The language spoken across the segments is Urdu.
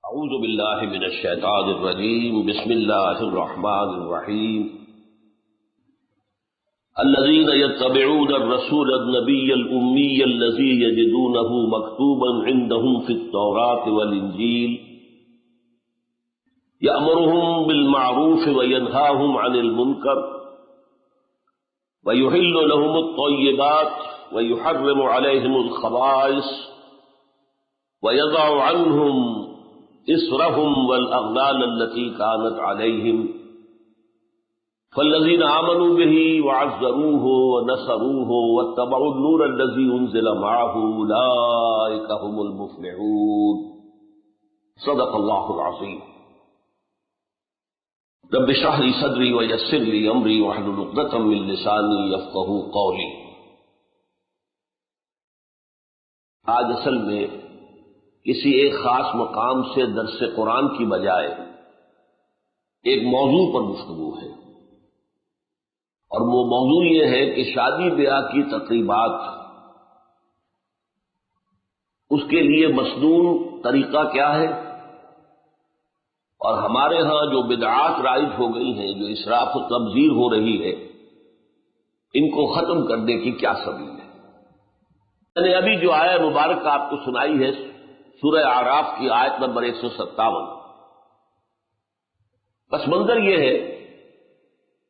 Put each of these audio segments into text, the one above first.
اعوذ باللہ من الشیطان الرجیم بسم اللہ الرحمن الرحیم الذین یتبعون الرسول النبی الأمی الذی یجدونہ مکتوبا عندہم فی التوراة والانجیل یأمرہم بالمعروف وینہاہم عن المنکر ویحل لہم الطیبات ویحرم علیہم الخبائث ویضع عنہم إسرهم والأغلال التي كانت عليهم فالذين آمنوا به وعزروه ونصروه واتبعوا النور الذي أنزل معه أولئك هم المفلحون صدق الله العظيم رب اشرح لي صدري ويسر لي أمري واحلل عقدة من لساني يفقهوا قولي. آج اصل میں کسی ایک خاص مقام سے درس قرآن کی بجائے ایک موضوع پر گفتگو ہے، اور وہ موضوع یہ ہے کہ شادی بیاہ کی تقریبات اس کے لیے مسنون طریقہ کیا ہے، اور ہمارے ہاں جو بدعات رائج ہو گئی ہیں، جو اسراف و تبذیر ہو رہی ہے، ان کو ختم کرنے کی کیا سبیل ہے. میں نے ابھی جو آیہ مبارکہ آپ کو سنائی ہے سورہ اعراف کی آیت نمبر 157. پس منظر یہ ہے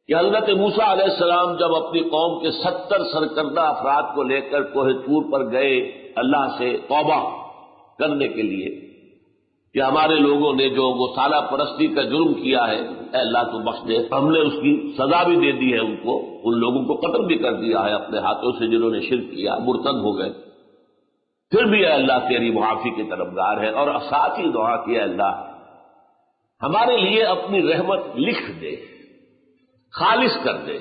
کہ حضرت موسیٰ علیہ السلام جب اپنی قوم کے 70 سرکردہ افراد کو لے کر کوہ طور پر گئے اللہ سے توبہ کرنے کے لیے کہ ہمارے لوگوں نے جو گوسالہ پرستی کا جرم کیا ہے، اے اللہ تو بخش دے. ہم نے اس کی سزا بھی دے دی ہے، ان لوگوں کو قتل بھی کر دیا ہے اپنے ہاتھوں سے جنہوں نے شرک کیا، مرتد ہو گئے. پھر بھی اے اللہ تیری معافی کی طلبگار ہے، اور ساتھ ہی دعا کی اے اللہ ہمارے لیے اپنی رحمت لکھ دے، خالص کر دے،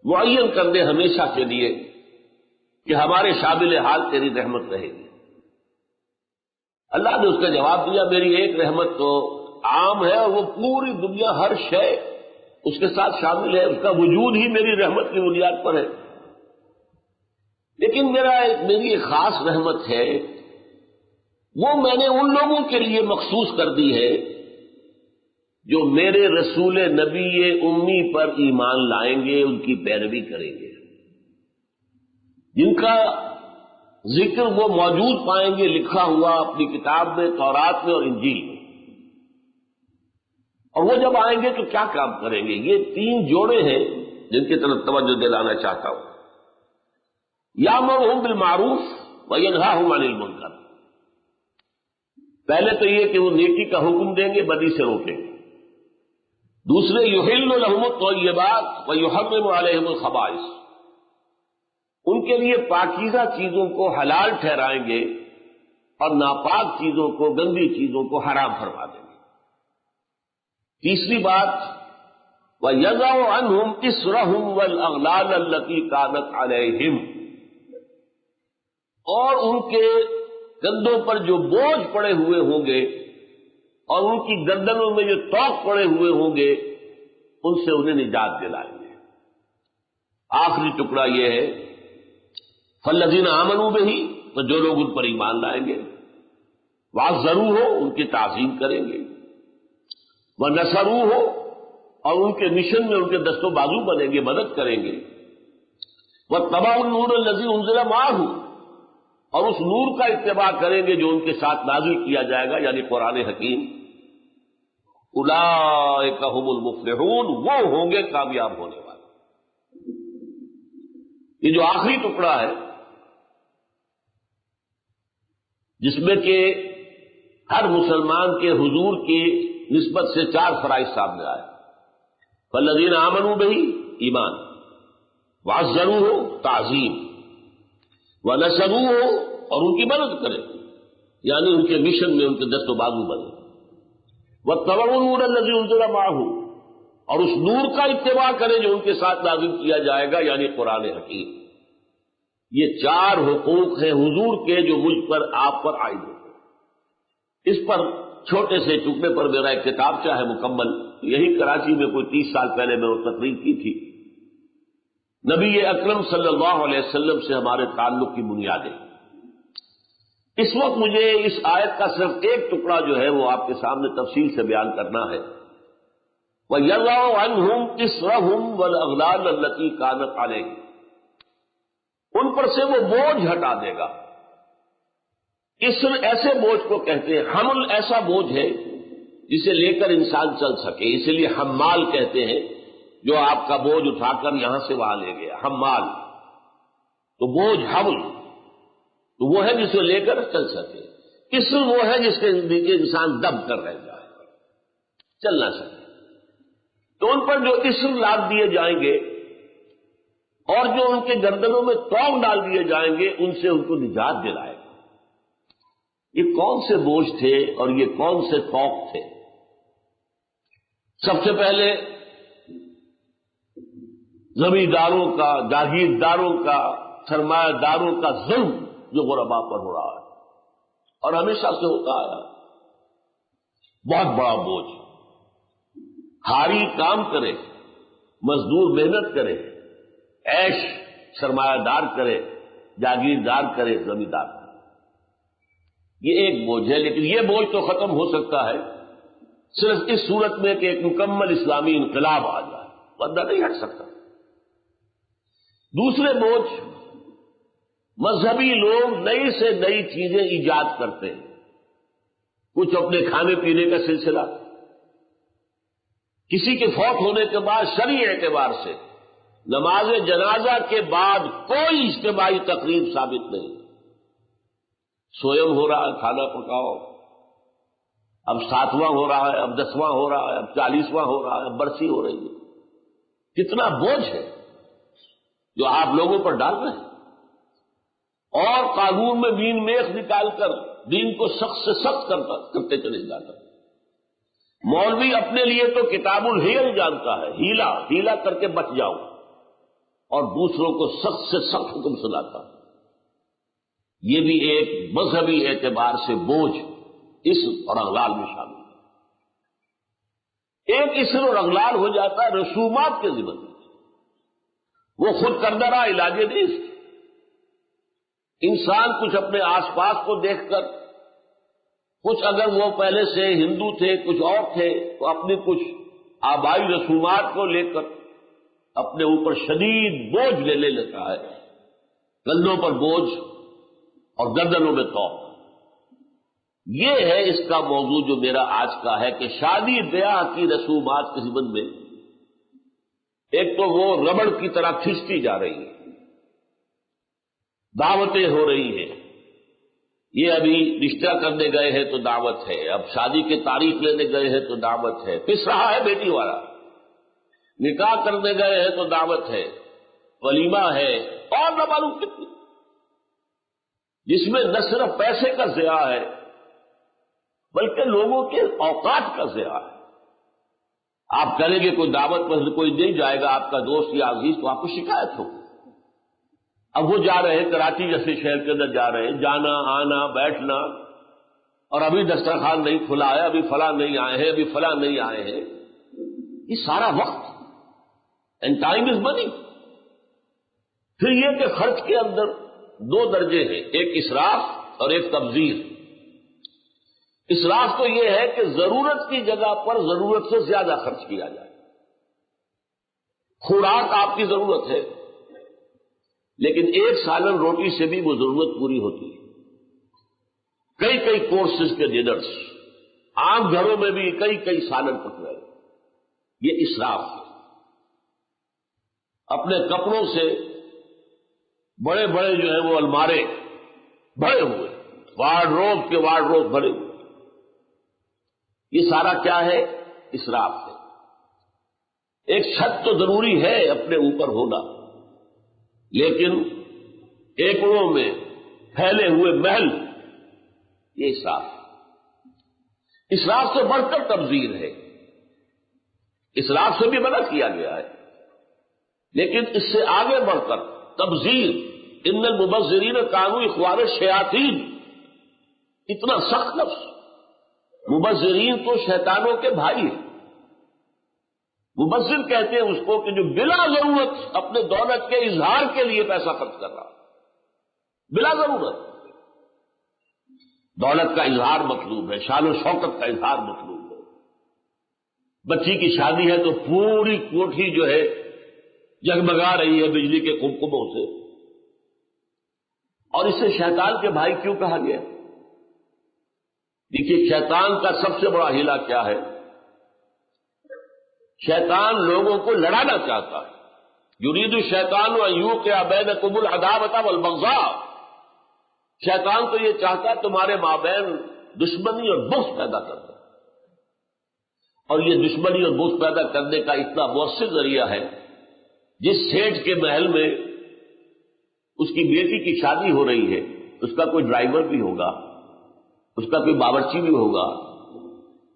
معین کر دے ہمیشہ کے لیے کہ ہمارے شامل حال تیری رحمت رہے گی. اللہ نے اس کا جواب دیا، میری ایک رحمت تو عام ہے اور وہ پوری دنیا ہر شے اس کے ساتھ شامل ہے، اس کا وجود ہی میری رحمت کی بنیاد پر ہے. لیکن میری ایک خاص رحمت ہے، وہ میں نے ان لوگوں کے لیے مخصوص کر دی ہے جو میرے رسول نبی امی پر ایمان لائیں گے، ان کی پیروی کریں گے، جن کا ذکر وہ موجود پائیں گے لکھا ہوا اپنی کتاب میں، تورات میں اور انجیل میں. اور وہ جب آئیں گے تو کیا کام کریں گے؟ یہ 3 جوڑے ہیں جن کی طرف توجہ دلانا چاہتا ہوں. یامرہم بالمعروف وینہاہم عن المنکر. پہلے تو یہ کہ وہ نیکی کا حکم دیں گے، بدی سے روکیں گے. دوسرے یحل لہم الطیبات ویحرم علیہم الخبائث. ان کے لیے پاکیزہ چیزوں کو حلال ٹھہرائیں گے اور ناپاک چیزوں کو، گندی چیزوں کو حرام فرما دیں گے. تیسری بات وَيَضَعُ عَنْهُمْ إِصْرَهُمْ وَالْأَغْلَالَ الَّتِي كَانَتْ عَلَيْهِمْ. اور ان کے کندھوں پر جو بوجھ پڑے ہوئے ہوں گے اور ان کی گردنوں میں جو توق پڑے ہوئے ہوں گے، ان سے انہیں نجات دلائیں گے. آخری ٹکڑا یہ ہے فالذین آمنوا بہ، تو جو لوگ ان پر ایمان لائیں گے، وعزروہ، ان کی تعظیم کریں گے، ونصروہ، اور ان کے مشن میں ان کے دست و بازو بنیں گے، مدد کریں گے، واتبعوا النور الذی انزل معہ، اور اس نور کا اتباع کریں گے جو ان کے ساتھ نازل کیا جائے گا، یعنی قرآن حکیم. اولئک ھم المفلحون، وہ ہوں گے کامیاب ہونے والے. یہ جو آخری ٹکڑا ہے جس میں کہ ہر مسلمان کے حضور کی نسبت سے 4 فرائض سامنے آئے. فالذین آمنوا بہ، ایمان، وعزروہ، تعظیم، ونصروہ، اور ان کی مدد کرے، یعنی ان کے مشن میں ان کے دست و بازو بنے، واتبعوا النور الذی انزل معہ، اور اس نور کا اتباع کرے جو ان کے ساتھ نازل کیا جائے گا، یعنی قرآن حکیم. یہ 4 حقوق ہیں حضور کے جو مجھ پر، آپ پر عائد ہوتے. اس پر چھوٹے سے ٹکڑے پر میرا ایک کتابچہ ہے مکمل، یہی کراچی میں کوئی 30 سال پہلے میں وہ تقریر کی تھی. نبی اکرم صلی اللہ علیہ وسلم سے ہمارے تعلق کی بنیادیں. اس وقت مجھے اس آیت کا صرف ایک ٹکڑا جو ہے وہ آپ کے سامنے تفصیل سے بیان کرنا ہے۔ وَيَضَعُ عَنْهُمْ إِصْرَهُمْ وَالْأَغْلَالَ الَّتِي كَانَتْ عَلَيْهِمْ، ان پر سے وہ بوجھ ہٹا دے گا۔ اسر ایسے بوجھ کو کہتے ہیں، حمل ایسا بوجھ ہے جسے لے کر انسان چل سکے، اسی لیے حمال کہتے ہیں، جو آپ کا بوجھ اٹھا کر یہاں سے وہاں لے گیا، حمال۔ تو بوجھ حمل تو وہ ہے جسے لے کر چل سکے، اسر وہ ہے جس کے نیچے انسان دب کر رہ جائے، چل نہ سکے۔ تو ان پر جو اسر لاد دیے جائیں گے اور جو ان کے گردنوں میں توق ڈال دیے جائیں گے، ان سے ان کو نجات دلائے گا۔ یہ کون سے بوجھ تھے اور یہ کون سے توق تھے؟ سب سے پہلے زمینداروں کا، جاگیرداروں کا، سرمایہ داروں کا ظلم جو غرباء پر ہو رہا ہے اور ہمیشہ سے ہوتا آیا، بہت بڑا بوجھ۔ ہاری کام کرے، مزدور محنت کرے، عیش سرمایہ دار کرے، جاگیردار کرے، زمیندار کرے، یہ ایک بوجھ ہے۔ لیکن یہ بوجھ تو ختم ہو سکتا ہے صرف اس صورت میں کہ ایک مکمل اسلامی انقلاب آ جائے، بندہ نہیں ہٹ سکتا۔ دوسرے بوجھ، مذہبی لوگ نئی سے نئی چیزیں ایجاد کرتے ہیں، کچھ اپنے کھانے پینے کا سلسلہ، کسی کے فوت ہونے کے بعد شرعی اعتبار سے نماز جنازہ کے بعد کوئی اجتماعی تقریب ثابت نہیں، سوئم ہو رہا ہے، کھانا پکاؤ، اب 7واں ہو رہا ہے، اب 10واں ہو رہا ہے، اب 40واں ہو رہا ہے، اب برسی ہو رہی ہے۔ کتنا بوجھ ہے جو آپ لوگوں پر ڈال رہے ہیں، اور قانون میں مین میخ نکال کر دین کو سخت سے سخت کرتے چلے جاتا ہے۔ مولوی اپنے لیے تو کتاب الحیل جانتا ہے، ہیلا کر کے بچ جاؤ، اور دوسروں کو سخت سے سخت حکم سناتا ہے۔ یہ بھی ایک مذہبی اعتبار سے بوجھ اسر اور اغلال میں شامل ہے۔ ایک اسر اور اغلال ہو جاتا ہے رسومات کے ذمہ میں، وہ خود کردہ رہا علاج نیست۔ انسان کچھ اپنے آس پاس کو دیکھ کر، کچھ اگر وہ پہلے سے ہندو تھے، کچھ اور تھے، تو اپنی کچھ آبائی رسومات کو لے کر اپنے اوپر شدید بوجھ لے لیتا ہے، کندھوں پر بوجھ اور گردنوں میں توق۔ یہ ہے اس کا موضوع جو میرا آج کا ہے کہ شادی بیاہ کی رسومات کے ضمن میں ایک تو وہ ربڑ کی طرح کھینچتی جا رہی ہے، دعوتیں ہو رہی ہیں، یہ ابھی رشتہ کرنے گئے ہیں تو دعوت ہے، اب شادی کی تاریخ لینے گئے ہیں تو دعوت ہے، پس رہا ہے بیٹی والا، نکاح کرنے گئے ہیں تو دعوت ہے، ولیمہ ہے، اور نہ معلوم کتنی، جس میں نہ صرف پیسے کا ضیاع ہے بلکہ لوگوں کے اوقات کا ضیاع ہے۔ آپ کریں گے کوئی دعوت پر کوئی نہیں جائے گا آپ کا دوست یا عزیز، تو آپ کو شکایت ہوگی۔ اب وہ جا رہے ہیں کراچی جیسے شہر کے اندر، جا رہے ہیں، جانا آنا بیٹھنا، اور ابھی دسترخوان نہیں کھلا ہے، ابھی فلاں نہیں آئے ہیں، ابھی فلاں نہیں آئے ہیں، یہ سارا وقت، اینڈ ٹائم از منی۔ پھر یہ کہ خرچ کے اندر دو درجے ہیں، ایک اسراف اور ایک تبذیر۔ اسراف تو یہ ہے کہ ضرورت کی جگہ پر ضرورت سے زیادہ خرچ کیا جائے۔ خوراک آپ کی ضرورت ہے، لیکن ایک سالن روٹی سے بھی وہ ضرورت پوری ہوتی ہے۔ کئی کئی کورسز کے ڈنرز، عام گھروں میں بھی کئی کئی سالن پک رہے، یہ اسراف ہے۔ اپنے کپڑوں سے بڑے بڑے جو ہے وہ المارے بھرے ہوئے، وارڈروب کے وارڈروب بھرے ہوئے، یہ سارا کیا ہے؟ اسراف ہے۔ ایک چھت تو ضروری ہے اپنے اوپر ہونا، لیکن ایکڑوں میں پھیلے ہوئے محل، یہ اسراف ہے۔ اسراف سے بڑھ کر تبذیر ہے، اسراف سے بھی منع کیا گیا ہے، لیکن اس سے آگے بڑھ کر تبذیر، ان المبذرین کانوا اخوان الشیاطین، اتنا سخت لفظ۔ مبذرین تو شیطانوں کے بھائی ہیں۔ مبذر کہتے ہیں اس کو کہ جو بلا ضرورت اپنے دولت کے اظہار کے لیے پیسہ خرچ کر رہا، بلا ضرورت۔ دولت کا اظہار مطلوب ہے، شان و شوکت کا اظہار مطلوب ہے، بچی کی شادی ہے تو پوری کوٹھی جو ہے جگمگا رہی ہے بجلی کے کمکموں سے، اور اسے شیطان کے بھائی کیوں کہا گیا؟ دیکھیے شیطان کا سب سے بڑا ہیلا کیا ہے؟ شیطان لوگوں کو لڑانا چاہتا ہے، یرید الشیطان ان یوقع بینکم العداوۃ والبغضاء، شیطان تو یہ چاہتا ہے تمہارے مابین دشمنی اور بغض پیدا کرتا ہے، اور یہ دشمنی اور بغض پیدا کرنے کا اتنا مؤثر ذریعہ ہے، جس سیٹھ کے محل میں اس کی بیٹی کی شادی ہو رہی ہے، اس کا کوئی ڈرائیور بھی ہوگا، اس کا کوئی باورچی بھی ہوگا،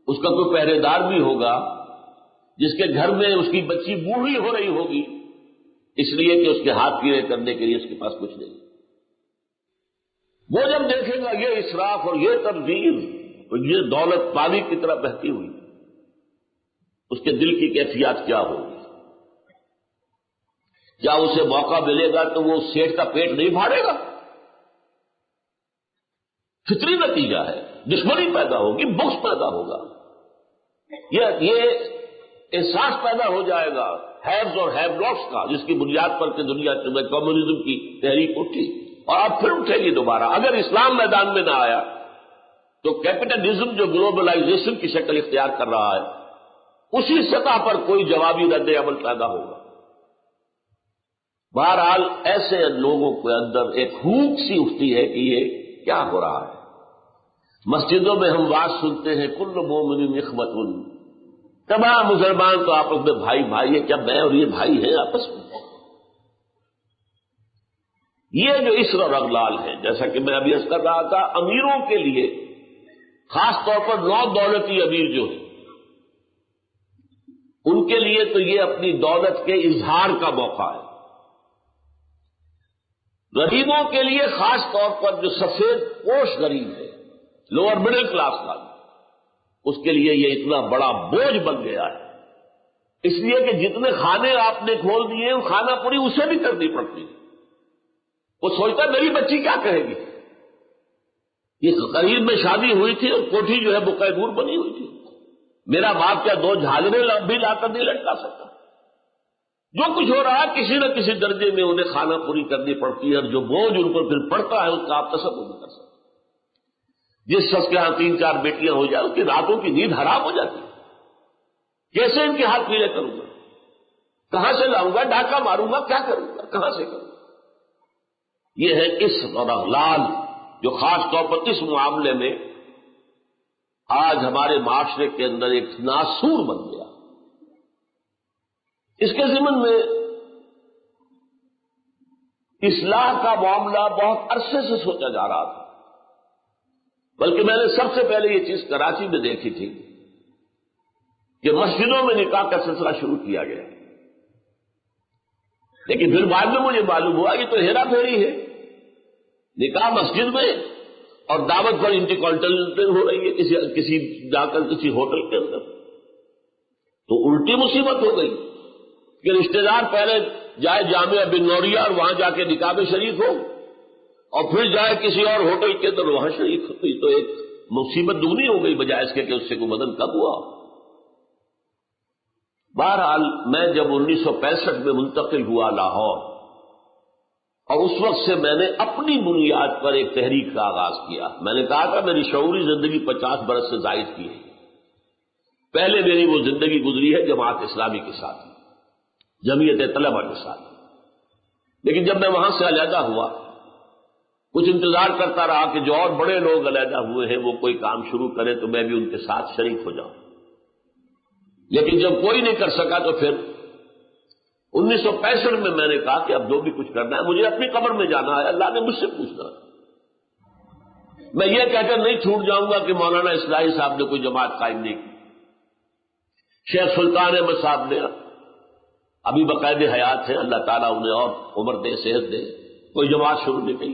اس کا کوئی پہرے دار بھی ہوگا، جس کے گھر میں اس کی بچی بوڑھی ہو رہی ہوگی اس لیے کہ اس کے ہاتھ پیڑے کرنے کے لیے اس کے پاس کچھ نہیں۔ وہ جب دیکھے گا یہ اسراف اور یہ تبذیر اور یہ دولت پانی کی طرح بہتی ہوئی، اس کے دل کی کیفیات کیا ہوگی؟ کیا اسے موقع ملے گا تو وہ سیٹھ کا پیٹ نہیں بھاڑے گا؟ فطری نتیجہ ہے، دشمنی پیدا ہوگی، بغض پیدا ہوگا، یہ احساس پیدا ہو جائے گا ہیوز اور ہیو ناٹس کا، جس کی بنیاد پر کہ دنیا میں کمیونزم کی تحریک اٹھی اور اب پھر اٹھے گی دوبارہ۔ اگر اسلام میدان میں نہ آیا تو کیپٹلزم جو گلوبلائزیشن کی شکل اختیار کر رہا ہے، اسی سطح پر کوئی جوابی رد عمل پیدا ہوگا۔ بہرحال ایسے لوگوں کے اندر ایک ہوک سی اٹھتی ہے کہ یہ کیا ہو رہا ہے۔ مسجدوں میں ہم بات سنتے ہیں کل مومن اخوۃ، تمام مسلمان تو آپس میں بھائی بھائی ہے، کیا میں اور یہ بھائی ہیں آپس میں؟ یہ جو اسر اور اغلال ہے، جیسا کہ میں ابھی عرض کر رہا تھا، امیروں کے لیے خاص طور پر نو دولتی امیر جو ہیں ان کے لیے تو یہ اپنی دولت کے اظہار کا موقع ہے۔ غریبوں کے لیے خاص طور پر جو سفید پوش غریب ہے، لوور مڈل کلاس کا، اس کے لیے یہ اتنا بڑا بوجھ بن گیا ہے، اس لیے کہ جتنے کھانے آپ نے کھول دیے ہیں کھانا پوری اسے بھی کرنی پڑتی ہے۔ وہ سوچتا ہے میری بچی کیا کہے گی؟ یہ قریب میں شادی ہوئی تھی اور کوٹھی جو ہے بقعہ نور بنی ہوئی تھی، میرا باپ کیا دو جھاجریں بھی لا کر نہیں لٹکا سکتا؟ جو کچھ ہو رہا ہے کسی نہ کسی درجے میں انہیں کھانا پوری کرنی پڑتی ہے، اور جو بوجھ ان پر پھر پڑتا ہے اس کا آپ تصور نہیں کر سکتے۔ جس شخص کے ہاں 3-4 بیٹیاں ہو جائیں اس کی راتوں کی نیند حرام ہو جاتی ہے۔ کیسے ان کے ہاتھ پیلے کروں گا؟ کہاں سے لاؤں گا؟ ڈاکہ ماروں گا؟ کیا کروں گا؟ کہاں سے کروں گا؟ یہ ہے اسر اور اغلال جو خاص طور پر اس معاملے میں آج ہمارے معاشرے کے اندر ایک ناسور بن گیا۔ اس کے ضمن میں اصلاح کا معاملہ بہت عرصے سے سوچا جا رہا تھا، بلکہ میں نے سب سے پہلے یہ چیز کراچی میں دیکھی تھی کہ مسجدوں میں نکاح کا سلسلہ شروع کیا گیا، لیکن پھر بعد میں مجھے معلوم ہوا یہ تو ہیرا پھیری ہے، نکاح مسجد میں اور دعوت پر انٹرکانٹیننٹل ہو رہی ہے کسی جا کر کسی ہوٹل کے اندر، تو الٹی مصیبت ہو گئی کہ رشتہ دار پہلے جائے جامعہ بن نوریہ اور وہاں جا کے نکاح میں شریک ہو، اور پھر جائے کسی اور ہوٹل کے اندر وہاں شریک ہوئی، تو ایک مصیبت دگنی ہو گئی بجائے اس کے کہ اس سے کوئی بدن کم ہوا۔ بہرحال میں جب 1965 میں منتقل ہوا لاہور، اور اس وقت سے میں نے اپنی بنیاد پر ایک تحریک کا آغاز کیا۔ میں نے کہا تھا میری شعوری زندگی 50 برس سے زائد کی ہے۔ پہلے میری وہ زندگی گزری ہے جماعت اسلامی کے ساتھ، جمعیت طلبہ کے ساتھ، لیکن جب میں وہاں سے علیحدہ ہوا کچھ انتظار کرتا رہا کہ جو اور بڑے لوگ علیحدہ ہوئے ہیں وہ کوئی کام شروع کرے تو میں بھی ان کے ساتھ شریک ہو جاؤں، لیکن جب کوئی نہیں کر سکا تو پھر 1965 میں نے کہا کہ اب جو بھی کچھ کرنا ہے مجھے اپنی قبر میں جانا ہے، اللہ نے مجھ سے پوچھنا ہے۔ میں یہ کہہ کر نہیں چھوٹ جاؤں گا کہ مولانا اصلاحی صاحب نے کوئی جماعت قائم نہیں کی، شیخ سلطان احمد صاحب نے ابھی باقاعدہ حیات ہیں، اللہ تعالیٰ انہیں اور عمر دے، صحت دے، کوئی جماعت شروع نہیں کی،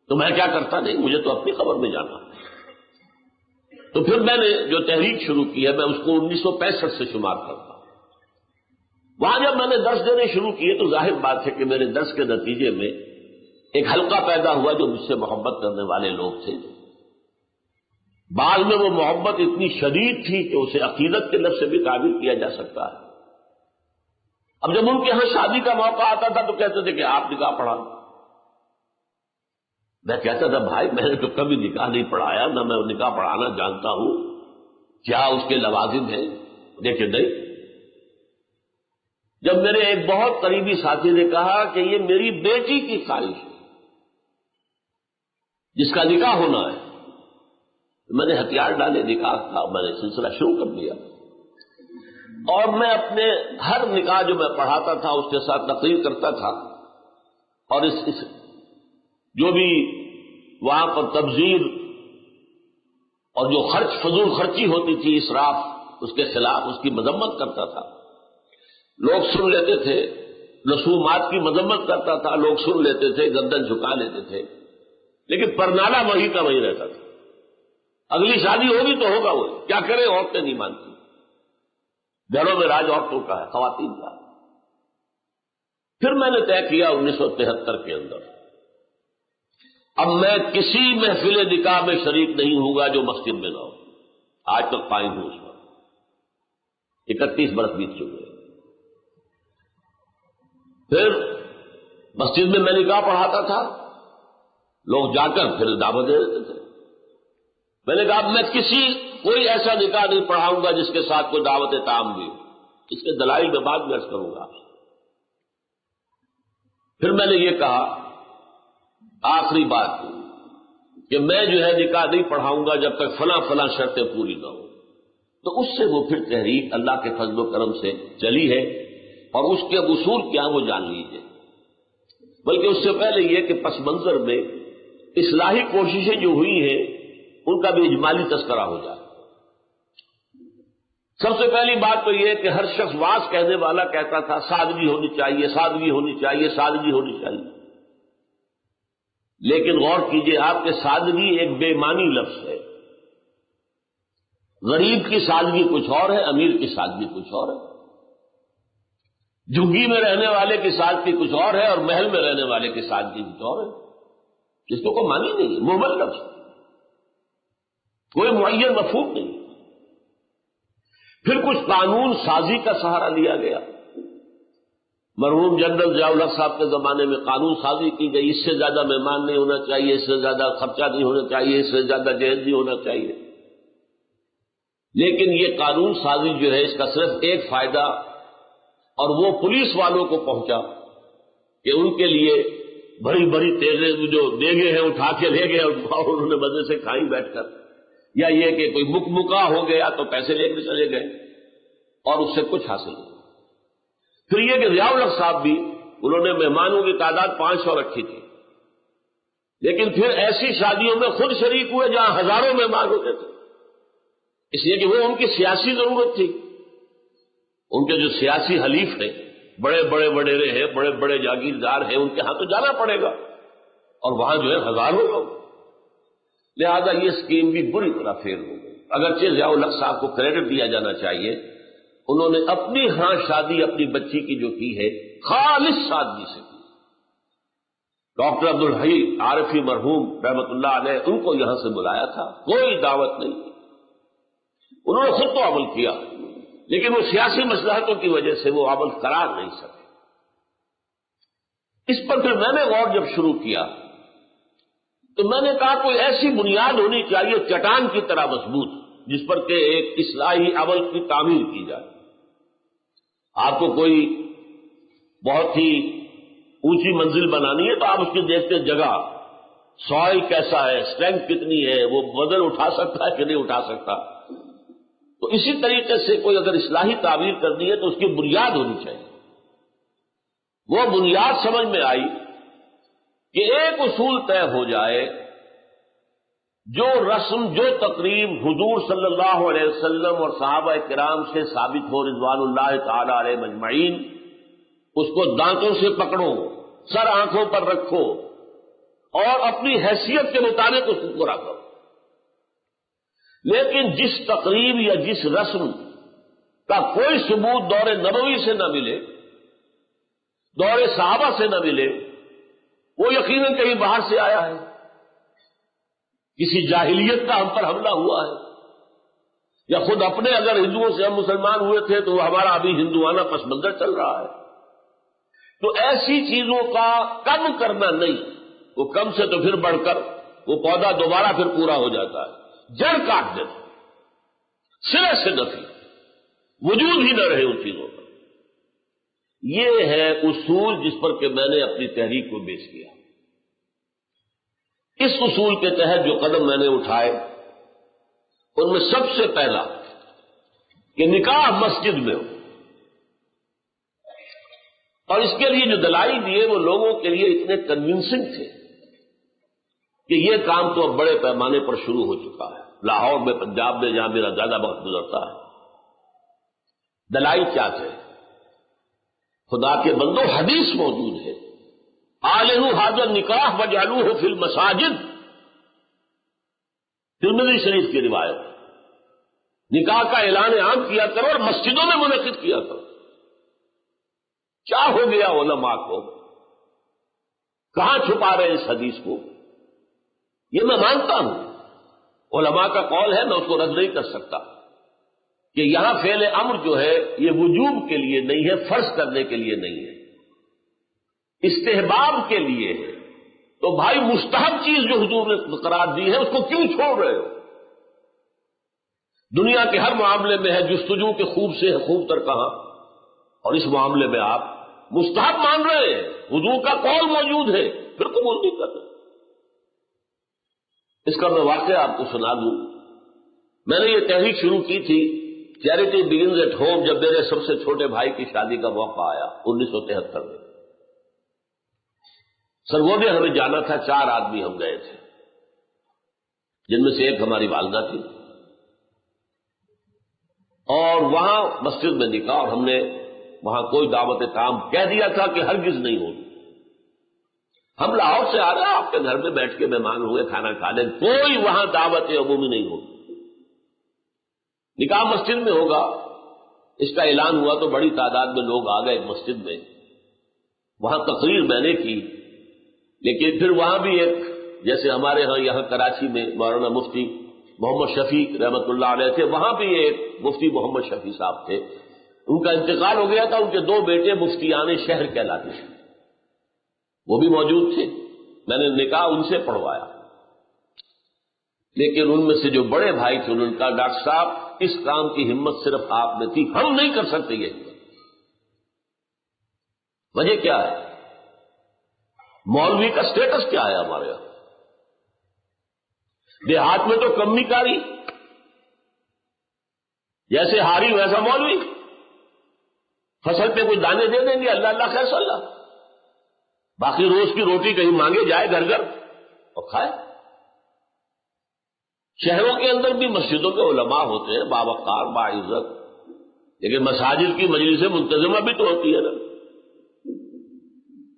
تو میں کیا کرتا؟ نہیں، مجھے تو اپنی خبر میں جانا۔ تو پھر میں نے جو تحریک شروع کی ہے میں اس کو 1965 سے شمار کرتا ہوں۔ وہاں جب میں نے درس دینے شروع کیے تو ظاہر بات ہے کہ میرے درس کے نتیجے میں ایک حلقہ پیدا ہوا جو مجھ سے محبت کرنے والے لوگ تھے، بعض میں وہ محبت اتنی شدید تھی کہ اسے عقیدت کے لفظ سے بھی تعبیر کیا جا سکتا ہے۔ اب جب ان کے ہاں شادی کا موقع آتا تھا تو کہتے تھے کہ آپ نکاح پڑھا۔ میں کہتا تھا بھائی میں نے تو کبھی نکاح نہیں پڑھایا، نہ میں نکاح پڑھانا جانتا ہوں، کیا اس کے لوازم ہیں؟ دیکھے نہیں۔ جب میرے ایک بہت قریبی ساتھی نے کہا کہ یہ میری بیٹی کی خواہش ہے جس کا نکاح ہونا ہے، میں نے ہتھیار ڈالے، نکاح کا میں نے سلسلہ شروع کر دیا، اور میں اپنے ہر نکاح جو میں پڑھاتا تھا اس کے ساتھ تقریر کرتا تھا، اور اس جو بھی وہاں پر تبذیر اور جو فضول خرچی ہوتی تھی، اسراف، اس کے خلاف اس کی مذمت کرتا تھا۔ لوگ سن لیتے تھے، رسومات کی مذمت کرتا تھا، لوگ سن لیتے تھے، گردن جھکا لیتے تھے، لیکن پرنالہ وہی کا وہی رہتا تھا۔ اگلی شادی ہوگی تو ہوگا، وہ کیا کرے، عورتیں نہیں مانتی، گھروں میں راج عورتوں کا ہے، خواتین کا۔ پھر میں نے طے کیا 1973 کے اندر، اب میں کسی محفل نکاح میں شریک نہیں ہوں گا جو مسجد میں نہ ہو۔ آج تک قائم ہوں اس پر، 31 برس بیت چکے۔ پھر مسجد میں نکاح پڑھاتا تھا، لوگ جا کر پھر دعوت دے دیتے تھے۔ میں نے کہا میں کوئی ایسا نکاح نہیں پڑھاؤں گا جس کے ساتھ کوئی دعوت تام بھی ہو، اس کے دلائل میں بعد میں عرض کروں گا۔ پھر میں نے یہ کہا آخری بات کہ میں جو ہے نکاح نہیں پڑھاؤں گا جب تک فلاں فلاں شرطیں پوری نہ ہوں۔ تو اس سے وہ پھر تحریک اللہ کے فضل و کرم سے چلی ہے، اور اس کے اصول کیا وہ جان لیجیے۔ بلکہ اس سے پہلے یہ کہ پس منظر میں اصلاحی کوششیں جو ہوئی ہیں ان کا بھی اجمالی تذکرہ ہو جائے۔ سب سے پہلی بات تو یہ کہ ہر شخص واز کہنے والا کہتا تھا سادگی ہونی چاہیے، سادگی ہونی چاہیے، سادگی ہونی چاہیے، لیکن غور کیجئے آپ کہ سادگی ایک بے معنی لفظ ہے۔ غریب کی سادگی کچھ اور ہے، امیر کی سادگی کچھ اور ہے، جھگی میں رہنے والے کی سادگی کچھ اور ہے، اور محل میں رہنے والے کی سادگی کچھ اور ہے۔ اس کو کوئی معنی نہیں ہے، مہمل لفظ، کوئی معین مفہوم نہیں۔ پھر کچھ قانون سازی کا سہارا لیا گیا۔ مرحوم جنرل ضیاء الحق صاحب کے زمانے میں قانون سازی کی گئی، اس سے زیادہ مہمان نہیں ہونا چاہیے، اس سے زیادہ خرچہ نہیں ہونا چاہیے، اس سے زیادہ جہیز نہیں ہونا چاہیے۔ لیکن یہ قانون سازی جو ہے اس کا صرف ایک فائدہ، اور وہ پولیس والوں کو پہنچا کہ ان کے لیے بڑی بڑی تیزیں جو دیگیں ہیں اٹھا کے لے گئے اور انہوں نے مزے سے کھائی بیٹھ کر، یا یہ کہ کوئی مکمکا ہو گیا تو پیسے لے کے چلے گئے اور اس سے کچھ حاصل نہیں۔ پھر یہ کہ ضیاء الحق صاحب بھی انہوں نے مہمانوں کی تعداد 500 رکھی تھی، لیکن پھر ایسی شادیوں میں خود شریک ہوئے جہاں ہزاروں مہمان ہوتے تھے، اس لیے کہ وہ ان کی سیاسی ضرورت تھی۔ ان کے جو سیاسی حلیف ہیں، بڑے بڑے وڈیرے ہیں، بڑے بڑے جاگیردار ہیں، ان کے ہاں تو جانا پڑے گا، اور وہاں جو ہے ہزاروں لوگ، لہذا یہ اسکیم بھی بری طرح فیل ہو گئی۔ اگرچہ ضیاء الحق صاحب کو کریڈٹ دیا جانا چاہیے، انہوں نے اپنی ہاں شادی اپنی بچی کی جو کی ہے خالص سادگی سے کی۔ ڈاکٹر عبدالحی عارفی مرحوم رحمت اللہ علیہ ان کو یہاں سے بلایا تھا، کوئی دعوت نہیں، انہوں نے خود تو عمل کیا، لیکن وہ سیاسی مصلحتوں کی وجہ سے وہ عمل قرار نہیں سکے۔ اس پر پھر میں نے غور جب شروع کیا تو میں نے کہا کوئی ایسی بنیاد ہونی چاہیے چٹان کی طرح مضبوط، جس پر کہ ایک اصلاحی عمل کی تعمیر کی جائے۔ آپ کو کوئی بہت ہی اونچی منزل بنانی ہے تو آپ اس کی دیکھتے جگہ، سوائل کیسا ہے، اسٹرینتھ کتنی ہے، وہ وزن اٹھا سکتا ہے کہ نہیں اٹھا سکتا۔ تو اسی طریقے سے کوئی اگر اصلاحی تعبیر کرنی ہے تو اس کی بنیاد ہونی چاہیے۔ وہ بنیاد سمجھ میں آئی کہ ایک اصول طے ہو جائے، جو رسم جو تقریب حضور صلی اللہ علیہ وسلم اور صحابہ کرام سے ثابت ہو رضوان اللہ تعالی علیہ مجمعین، اس کو دانتوں سے پکڑو، سر آنکھوں پر رکھو اور اپنی حیثیت کے مطابق اس کو پورا کرو۔ لیکن جس تقریب یا جس رسم کا کوئی ثبوت دور نبوی سے نہ ملے، دور صحابہ سے نہ ملے، وہ یقیناً کہیں باہر سے آیا ہے، کسی جاہلیت کا ہم پر حملہ ہوا ہے، یا خود اپنے اگر ہندوؤں سے ہم مسلمان ہوئے تھے تو ہمارا ابھی ہندوانہ پس منظر چل رہا ہے. تو ایسی چیزوں کا کم کرنا نہیں، وہ کم سے تو پھر بڑھ کر وہ پودا دوبارہ پھر پورا ہو جاتا ہے. جڑ کاٹ دینا، سرے سے نفی، وجود ہی نہ رہے ان چیزوں کا. یہ ہے اصول جس پر کہ میں نے اپنی تحریک کو بیس کیا. اس اصول کے تحت جو قدم میں نے اٹھائے ان میں سب سے پہلا کہ نکاح مسجد میں ہو، اور اس کے لیے جو دلائل دیے وہ لوگوں کے لیے اتنے کنونسنگ تھے کہ یہ کام تو اب بڑے پیمانے پر شروع ہو چکا ہے. لاہور میں، پنجاب میں، جہاں میرا زیادہ وقت گزرتا ہے. دلائل کیا تھے؟ خدا کے بندو، حدیث موجود ہے، آلہو حاضر نکاح وجعلوہ فی المساجد، ترمذی شریف کی روایت. نکاح کا اعلان عام کیا کرو اور مسجدوں میں منعقد کیا کرو. کیا ہو گیا علماء کو؟ کہاں چھپا رہے اس حدیث کو؟ یہ میں مانتا ہوں، علماء کا قول ہے، میں اس کو رد نہیں کر سکتا کہ یہاں فعل امر جو ہے یہ وجوب کے لیے نہیں ہے، فرض کرنے کے لیے نہیں ہے، استحباب کے لیے ہے. تو بھائی مستحب چیز جو حضور نے قرار دی ہے اس کو کیوں چھوڑ رہے ہو؟ دنیا کے ہر معاملے میں ہے جستجو کے خوب سے ہے خوب تر کہاں، اور اس معاملے میں آپ مستحب مان رہے ہیں، حضور کا قول موجود ہے، پھر قبول نہیں کر رہے. اس کا میں واقعہ آپ کو سنا دوں. میں نے یہ تحریک شروع کی تھی چیریٹی بگنز ایٹ ہوم جب میرے سب سے چھوٹے بھائی کی شادی کا موقع آیا 1973 میں. سرگودے ہمیں جانا تھا، 4 آدمی ہم گئے تھے، جن میں سے ایک ہماری والدہ تھی. اور وہاں مسجد میں نکاح، اور ہم نے وہاں کوئی دعوت کام کہہ دیا تھا کہ ہرگز نہیں ہوگی. ہم لاہور سے آ رہے ہیں، آپ کے گھر میں بیٹھ کے مہمان ہوئے، کھانا کھا لیں، کوئی وہاں دعوت عمومی نہیں ہوگی، نکاح مسجد میں ہوگا. اس کا اعلان ہوا تو بڑی تعداد میں لوگ آ گئے مسجد میں. وہاں تقریر میں نے کی، لیکن پھر وہاں بھی ایک، جیسے ہمارے ہاں یہاں کراچی میں مولانا مفتی محمد شفیع رحمۃ اللہ علیہ تھے، وہاں بھی ایک مفتی محمد شفیع صاحب تھے. ان کا انتقال ہو گیا تھا، ان کے 2 بیٹے مفتیان شہر کہلاتے تھے، وہ بھی موجود تھے. میں نے نکاح ان سے پڑھوایا. لیکن ان میں سے جو بڑے بھائی تھے ان کا، ڈاکٹر صاحب اس کام کی ہمت صرف آپ میں تھی، ہم نہیں کر سکتے. یہ وجہ کیا ہے؟ مولوی کا سٹیٹس کیا ہے ہمارے یہاں؟ دیہات میں تو کمی کاری، جیسے ہاری ویسا مولوی، فصل پہ کچھ دانے دے دیں گے، اللہ اللہ خیر صلی اللہ، باقی روز کی روٹی کہیں مانگے جائے گھر گھر اور کھائے. شہروں کے اندر بھی مسجدوں کے علماء ہوتے ہیں باوقار باعزت، لیکن مساجد کی مجلسیں منتظمہ بھی تو ہوتی ہے نا.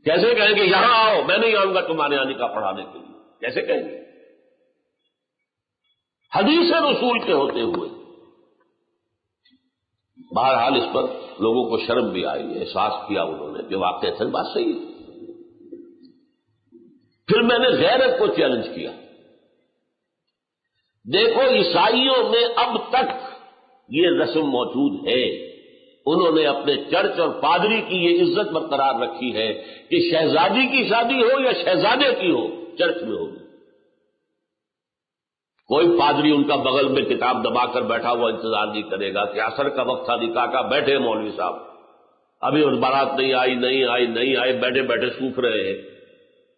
کیسے کہیں گے یہاں آؤ، میں نہیں آؤں گا تمہارے یہاں نکاح پڑھانے کے لیے؟ کیسے کہیں گے؟ حدیث رسول کے ہوتے ہوئے. بہرحال اس پر لوگوں کو شرم بھی آئی، احساس کیا انہوں نے کہ واقعی بات صحیح ہے. پھر میں نے غیرت کو چیلنج کیا. دیکھو عیسائیوں میں اب تک یہ رسم موجود ہے، انہوں نے اپنے چرچ اور پادری کی یہ عزت برقرار رکھی ہے کہ شہزادی کی شادی ہو یا شہزادے کی ہو، چرچ میں ہوگی. کوئی پادری ان کا بغل میں کتاب دبا کر بیٹھا ہوا انتظار نہیں کرے گا کہ عصر کا وقت تھا نکاح کا، بیٹھے مولوی صاحب ابھی بارات نہیں آئی، بیٹھے بیٹھے سوکھ رہے ہیں.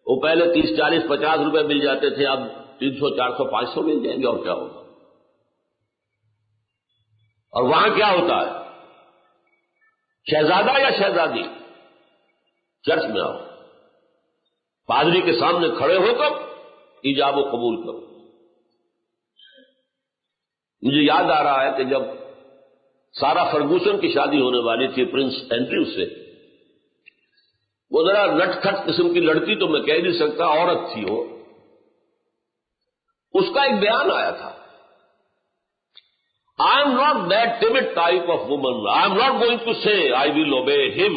وہ پہلے 30 40 50 روپے مل جاتے تھے، اب 300 400 500 مل جائیں گے، اور کیا ہوگا. اور وہاں کیا ہوتا ہے؟ شہزادہ یا شہزادی چرچ میں آؤ، پادری کے سامنے کھڑے ہو کر ایجاب و قبول کرو. مجھے یاد آ رہا ہے کہ جب سارا فرگوسن کی شادی ہونے والی تھی پرنس اینڈریو سے، وہ ذرا نٹ کھٹ قسم کی لڑکی تو میں کہہ نہیں سکتا، عورت تھی وہ. اس کا ایک بیان آیا تھا، I am not that timid type of woman. I am not going to say I will obey him.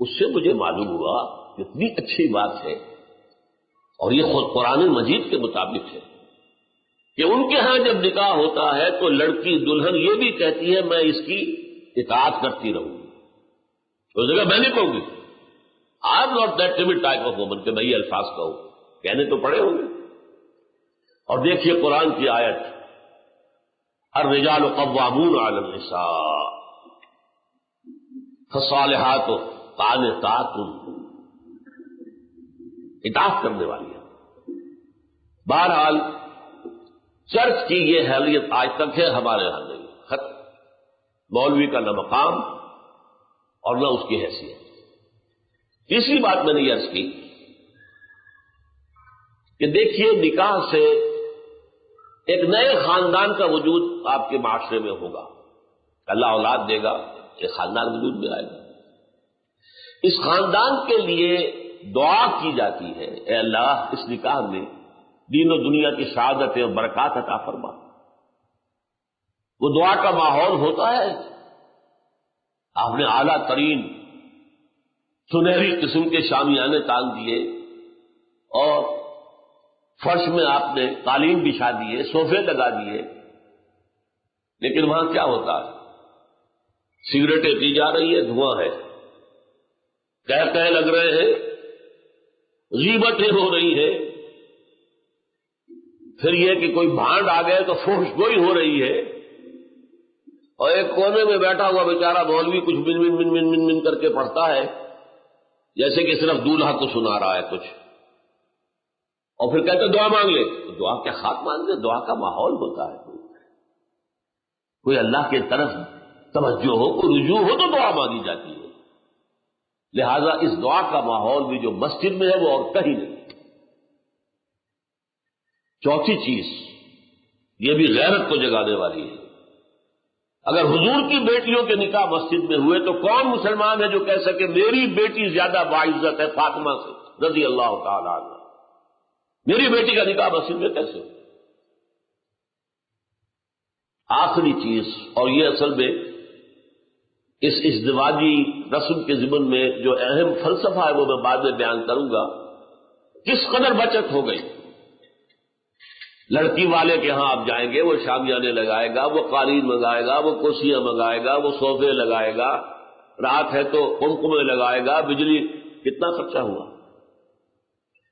اس سے مجھے معلوم ہوا کتنی اچھی بات ہے اور یہ خود قرآن مجید کے مطابق ہے کہ ان کے ہاں جب نکاح ہوتا ہے تو لڑکی دلہن یہ بھی کہتی ہے میں اس کی اطاعت کرتی رہوں گی. اس جگہ میں نہیں کہوں گی I am not that timid type of woman کہ میں یہ الفاظ کہوں, کہنے تو پڑے ہوں گے. اور دیکھیے قرآن کی آیت الرجال قوامون علی النساء فالصالحات قانتات, اطاعت کرنے والی ہے. بہرحال چرچ کی یہ حیثیت آج تک ہے, ہمارے یہاں نہیں. ختم. مولوی کا نہ مقام اور نہ اس کی حیثیت. تیسری بات میں نے یہ عرض کی کہ دیکھیے نکاح سے ایک نئے خاندان کا وجود آپ کے معاشرے میں ہوگا. اللہ اولاد دے گا, ایک خاندان وجود میں آئے گا. اس خاندان کے لیے دعا کی جاتی ہے, اے اللہ اس نکاح میں دین و دنیا کی سعادت اور برکات عطا فرما. وہ دعا کا ماحول ہوتا ہے. آپ نے اعلیٰ ترین سنہری قسم کے شامیانے تان دیے اور فرش میں آپ نے قالین بچھا دیے, صوفے لگا دیے, لیکن وہاں کیا ہوتا ہے؟ سگریٹیں پی جا رہی ہے, دھواں ہے, کہہ لگ رہے ہیں, غیبتیں ہو رہی ہے. پھر یہ کہ کوئی بھانڈ آ گئے تو فحش گوئی ہو رہی ہے, اور ایک کونے میں بیٹھا ہوا بیچارہ مولوی کچھ من من من من من من کر کے پڑھتا ہے جیسے کہ صرف دولہا کو سنا رہا ہے کچھ, اور پھر کہتے دعا مانگ لے. تو دعا کیا خاک مانگ لے؟ دعا کا ماحول ہوتا ہے. کوئی اللہ کی طرف توجہ ہو, کوئی رجوع ہو تو دعا مانگی جاتی ہے. لہذا اس دعا کا ماحول بھی جو مسجد میں ہے وہ اور کہیں نہیں. چوتھی چیز یہ بھی غیرت کو جگانے والی ہے. اگر حضور کی بیٹیوں کے نکاح مسجد میں ہوئے تو کون مسلمان ہے جو کہہ سکے میری بیٹی زیادہ باعزت ہے فاطمہ سے رضی اللہ تعالی عنہ؟ میری بیٹی کا نکاح مسجد میں کیسے؟ آخری چیز, اور یہ اصل میں اس ازدواجی رسم کے ضمن میں جو اہم فلسفہ ہے وہ میں بعد میں بیان کروں گا. کس قدر بچت ہو گئی. لڑکی والے کے ہاں آپ جائیں گے, وہ شامیانے لگائے گا, وہ قالین منگائے گا, وہ کرسیاں منگائے گا, وہ صوفے لگائے گا, رات ہے تو قمقمے لگائے گا, بجلی. کتنا خرچہ ہوا.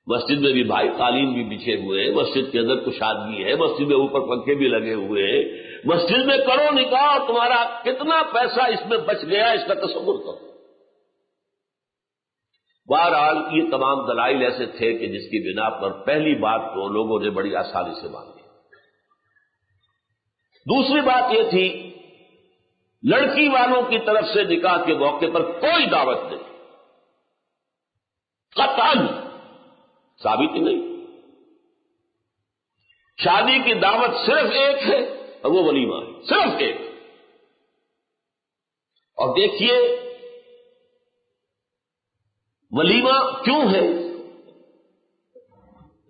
مسجد میں بھی بھائی قالین بھی بچھے ہوئے ہیں, مسجد کے اندر کشادگی ہے, مسجد میں اوپر پنکھے بھی لگے ہوئے ہیں, مسجد میں کرو نکاح اور تمہارا کتنا پیسہ اس میں بچ گیا اس کا تصور کرو. بہرحال یہ تمام دلائل ایسے تھے کہ جس کی بنا پر پہلی بات تو لوگوں نے بڑی آسانی سے مان لی. دوسری بات یہ تھی لڑکی والوں کی طرف سے نکاح کے موقع پر کوئی دعوت نہیں, قطعاً ثابت ہی نہیں. شادی کی دعوت صرف ایک ہے اور وہ ولیمہ ہے, صرف ایک. اور دیکھیے ولیمہ کیوں ہے؟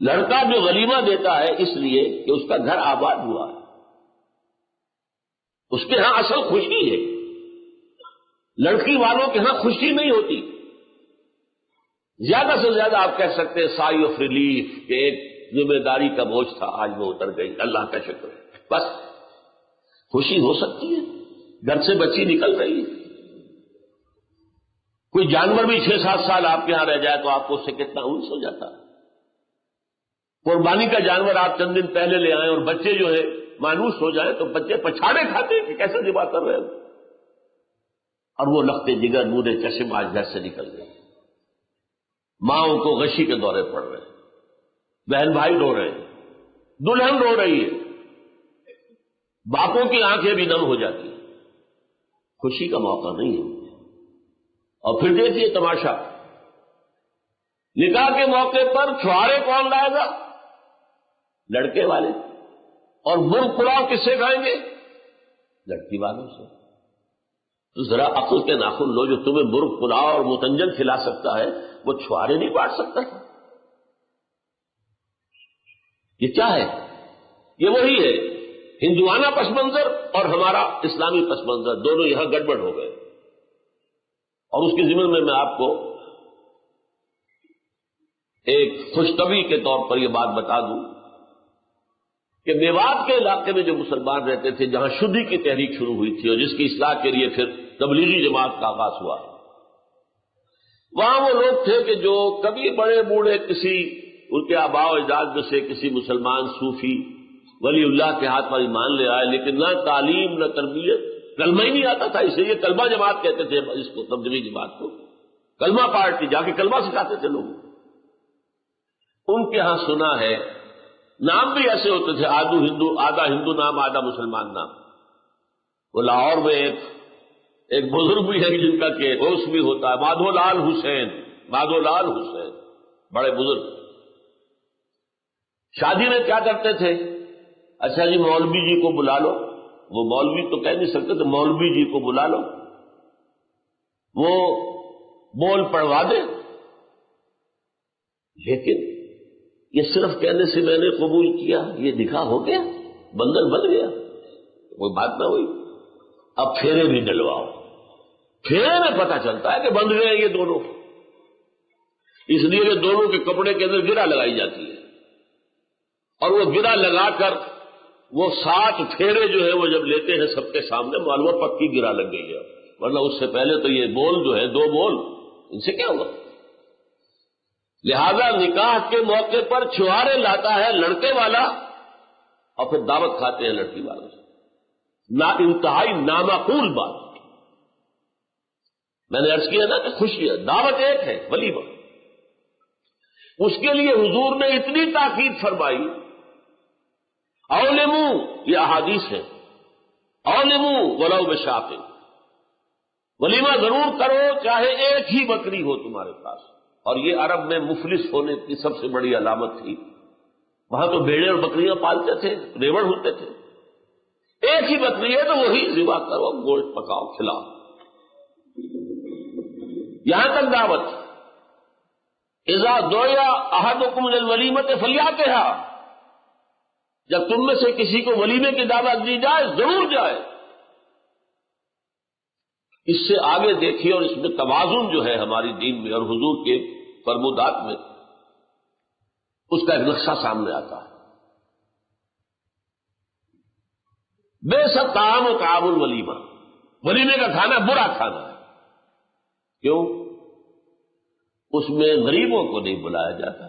لڑکا جو ولیمہ دیتا ہے اس لیے کہ اس کا گھر آباد ہوا ہے, اس کے ہاں اصل خوشی ہے. لڑکی والوں کے ہاں خوشی نہیں ہوتی. زیادہ سے زیادہ آپ کہہ سکتے ہیں سائی آف ریلیف کہ ایک ذمہ داری کا بوجھ تھا آج وہ اتر گئی, اللہ کا شکر ہے. بس خوشی ہو سکتی ہے, گھر سے بچی نکل رہی ہے. کوئی جانور بھی 6-7 سال آپ کے ہاں رہ جائے تو آپ کو اس سے کتنا انس ہو جاتا ہے. قربانی کا جانور آپ چند دن پہلے لے آئیں اور بچے جو ہے مانوس ہو جائیں تو بچے پچھاڑے کھاتے کہ کیسے ذبح کر رہے ہیں, اور وہ لختے جگر نورے چشم آج گھر سے نکل گئے. ماؤں کو غشی کے دورے پڑ رہے ہیں, بہن بھائی رو رہے ہیں, دلہن رو رہی ہے, باپوں کی آنکھیں بھی نم ہو جاتی ہیں. خوشی کا موقع نہیں ہے. اور پھر دیکھیے تماشا, نکاح کے موقع پر چھوارے کون لائے گا؟ لڑکے والے. اور مرغ پلاؤ کس سے کھائیں گے؟ لڑکی والوں سے. تو ذرا عقل کے ناخن لو, جو تمہیں مرغ پلاؤ اور متنجن کھلا سکتا ہے وہ چھوارے نہیں بانٹ سکتا. یہ کیا ہے؟ یہ وہی ہے ہندوانہ پس منظر اور ہمارا اسلامی پس منظر, دونوں یہاں گڑبڑ ہو گئے. اور اس کے ضمن میں آپ کو ایک خوشطبی کے طور پر یہ بات بتا دوں کہ میوات کے علاقے میں جو مسلمان رہتے تھے، جہاں شدھی کی تحریک شروع ہوئی تھی اور جس کی اصلاح کے لیے پھر تبلیغی جماعت کا آغاز ہوا، وہاں وہ لوگ تھے کہ جو کبھی بڑے بوڑھے کسی ان کے آباء و اجداد میں سے کسی مسلمان صوفی ولی اللہ کے ہاتھ پر ایمان لے آئے، لیکن نہ تعلیم نہ تربیت، کلمہ ہی نہیں آتا تھا، اسے یہ کلمہ جماعت کہتے تھے، اس کو تبلیغی جماعت کو کلمہ پارٹی، جا کے کلمہ سکھاتے تھے لوگ۔ ان کے ہاں سنا ہے نام بھی ایسے ہوتے تھے، آدھا ہندو نام آدھا مسلمان نام۔ وہ لاہور میں ایک بزرگ بھی ہے جن کا کہ اس بھی ہوتا ہے، مادھو لال حسین، بڑے بزرگ۔ شادی میں کیا کرتے تھے؟ اچھا جی مولوی جی کو بلا لو، وہ مولوی تو کہہ نہیں سکتے، تو مولوی جی کو بلا لو، وہ بول پڑھوا دے۔ لیکن یہ صرف کہنے سے میں نے قبول کیا، یہ دکھا ہو گیا، بندر بن گیا، کوئی بات نہ ہوئی۔ اب پھیرے بھی ڈلواؤ، پھیرے میں پتہ چلتا ہے کہ بند گئے یہ دونوں، اس لیے کہ دونوں کے کپڑے کے اندر گرہ لگائی جاتی ہے، اور وہ گرہ لگا کر وہ 7 پھیرے جو ہے وہ جب لیتے ہیں سب کے سامنے، معلوم پکی گرہ لگ گئی ہے، ورنہ اس سے پہلے تو یہ بول جو ہے 2 بول، ان سے کیا ہوا؟ لہذا نکاح کے موقع پر چھوارے لاتا ہے لڑکے والا اور پھر دعوت کھاتے ہیں لڑکی والوں سے، انتہائی نامعقول بات۔ میں نے عرض کیا نا کہ خوشی ہے، دعوت ایک ہے ولیمہ، اس کے لیے حضور نے اتنی تاکید فرمائی، اولموا، یہ احادیث ہے، اولموا ولو بشاۃ، ولیمہ ضرور کرو چاہے ایک ہی بکری ہو تمہارے پاس۔ اور یہ عرب میں مفلس ہونے کی سب سے بڑی علامت تھی، وہاں تو بھیڑیں اور بکریاں پالتے تھے، ریوڑ ہوتے تھے، ایک ہی بکری ہے تو وہی ذبح کرو، گوشت پکاؤ کھلاؤ۔ یہاں تک دعوت، اذا دعی احدکم للولیمۃ فلیاتھا، جب تم میں سے کسی کو ولیمے کی دعوت دی جائے ضرور جائے۔ اس سے آگے دیکھیے، اور اس میں توازن جو ہے ہماری دین میں اور حضور کے فرمودات میں، اس کا ایک نقشہ سامنے آتا ہے۔ بے سب طعام و طعام الولیمہ، ولیمے کا کھانا برا کھانا ہے، کیوں؟ اس میں غریبوں کو نہیں بلایا جاتا،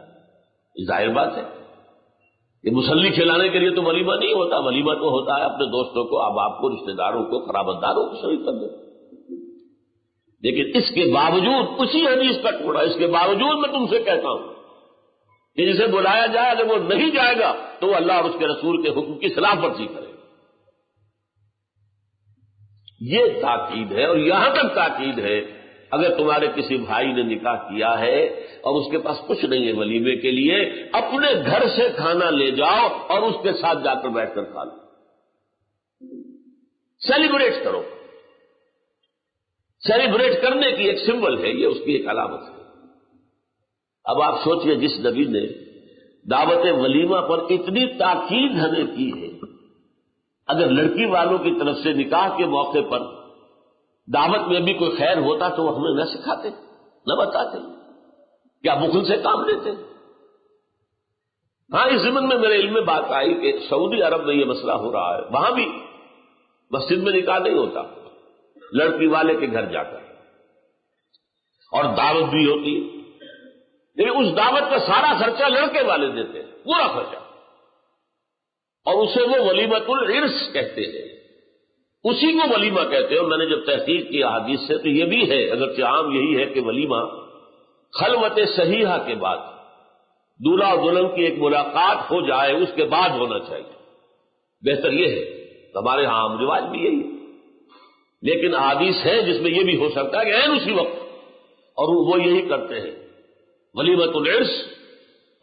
ظاہر بات ہے کہ مسلی کھلانے کے لیے تو ولیمہ نہیں ہوتا، ولیمہ تو ہوتا ہے اپنے دوستوں کو، آپ کو، رشتہ داروں کو، قرابت داروں کو شریک کر دو۔ لیکن اس کے باوجود، اسی حدیث کا ٹکڑا، اس کے باوجود میں تم سے کہتا ہوں کہ جسے بلایا جائے اگر وہ نہیں جائے گا تو وہ اللہ اور اس کے رسول کے حکم کی خلاف ورزی کرے۔ یہ تاکید ہے، اور یہاں تک تاکید ہے اگر تمہارے کسی بھائی نے نکاح کیا ہے اور اس کے پاس کچھ نہیں ہے ولیمے کے لیے، اپنے گھر سے کھانا لے جاؤ اور اس کے ساتھ جا کر بیٹھ کر کھا لو، سیلیبریٹ کرو۔ سیلیبریٹ کرنے کی ایک سمبل ہے، یہ اس کی ایک علامت ہے۔ اب آپ سوچئے، جس نبی نے دعوت ولیمہ پر اتنی تاکید ہمیں کی ہے، اگر لڑکی والوں کی طرف سے نکاح کے موقع پر دعوت میں بھی کوئی خیر ہوتا تو وہ ہمیں نہ سکھاتے، نہ بتاتے، کیا بخل سے کام لیتے؟ ہاں، اس ضمن میں میرے علم میں بات آئی کہ سعودی عرب میں یہ مسئلہ ہو رہا ہے، وہاں بھی مسجد میں نکاح نہیں ہوتا، لڑکی والے کے گھر جا کر، اور دعوت بھی ہوتی ہے، لیکن اس دعوت کا سارا خرچہ لڑکے والے دیتے ہیں، پورا خرچہ، اور اسے وہ ولیمۃ العرس کہتے ہیں، اسی کو ولیمہ کہتے ہیں۔ اور میں نے جب تحقیق کی احادیث سے تو یہ بھی ہے، اگرچہ عام یہی ہے کہ ولیمہ خلوت صحیحہ کے بعد، دولہا اور دلہن کی ایک ملاقات ہو جائے اس کے بعد ہونا چاہیے، بہتر یہ ہے۔ ہمارے ہاں عام رواج بھی یہی ہے، لیکن احادیث ہے جس میں یہ بھی ہو سکتا ہے کہ عین اسی وقت، اور وہ یہی کرتے ہیں ولیمۃ العرس،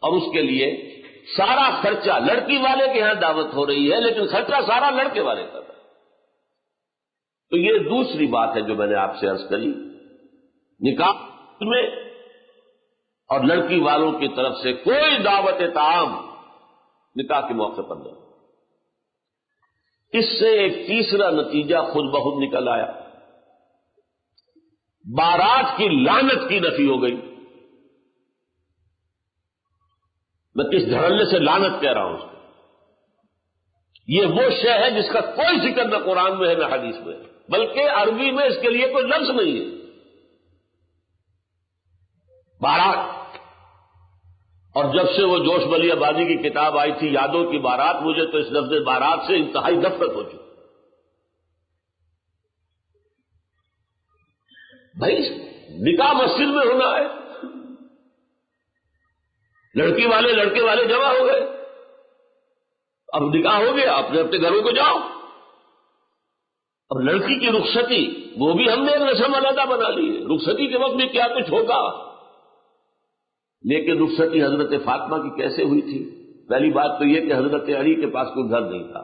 اور اس کے لیے سارا خرچہ لڑکی والے کے ہاں دعوت ہو رہی ہے لیکن خرچہ سارا لڑکے والے کا ہے۔ تو یہ دوسری بات ہے جو میں نے آپ سے عرض کری، نکاح میں اور لڑکی والوں کی طرف سے کوئی دعوت طعام نکاح کے موقع پر نہیں۔ اس سے ایک تیسرا نتیجہ خود بخود نکل آیا، بارات کی لعنت کی نفی ہو گئی۔ میں کس دھڑلے سے لعنت کہہ رہا ہوں اس کو. یہ وہ شے ہے جس کا کوئی ذکر نہ قرآن میں ہے نہ حدیث میں ہے، بلکہ عربی میں اس کے لیے کوئی لفظ نہیں ہے. بارات، اور جب سے وہ جوش بلی آبادی کی کتاب آئی تھی یادوں کی بارات، مجھے تو اس لفظ بارات سے انتہائی نفرت ہو چکی. بھائی نکاح مسجد میں ہونا ہے، لڑکی والے لڑکے والے جمع ہو گئے، اب نکاح ہو گیا، اپنے اپنے گھروں کو جاؤ. اب لڑکی کی رخصتی وہ بھی ہم نے ایک رسم علیحدہ بنا لی ہے، رخصتی کے وقت میں کیا کچھ ہوگا. لیکن رخصتی حضرت فاطمہ کی کیسے ہوئی تھی؟ پہلی بات تو یہ کہ حضرت علی کے پاس کوئی گھر نہیں تھا،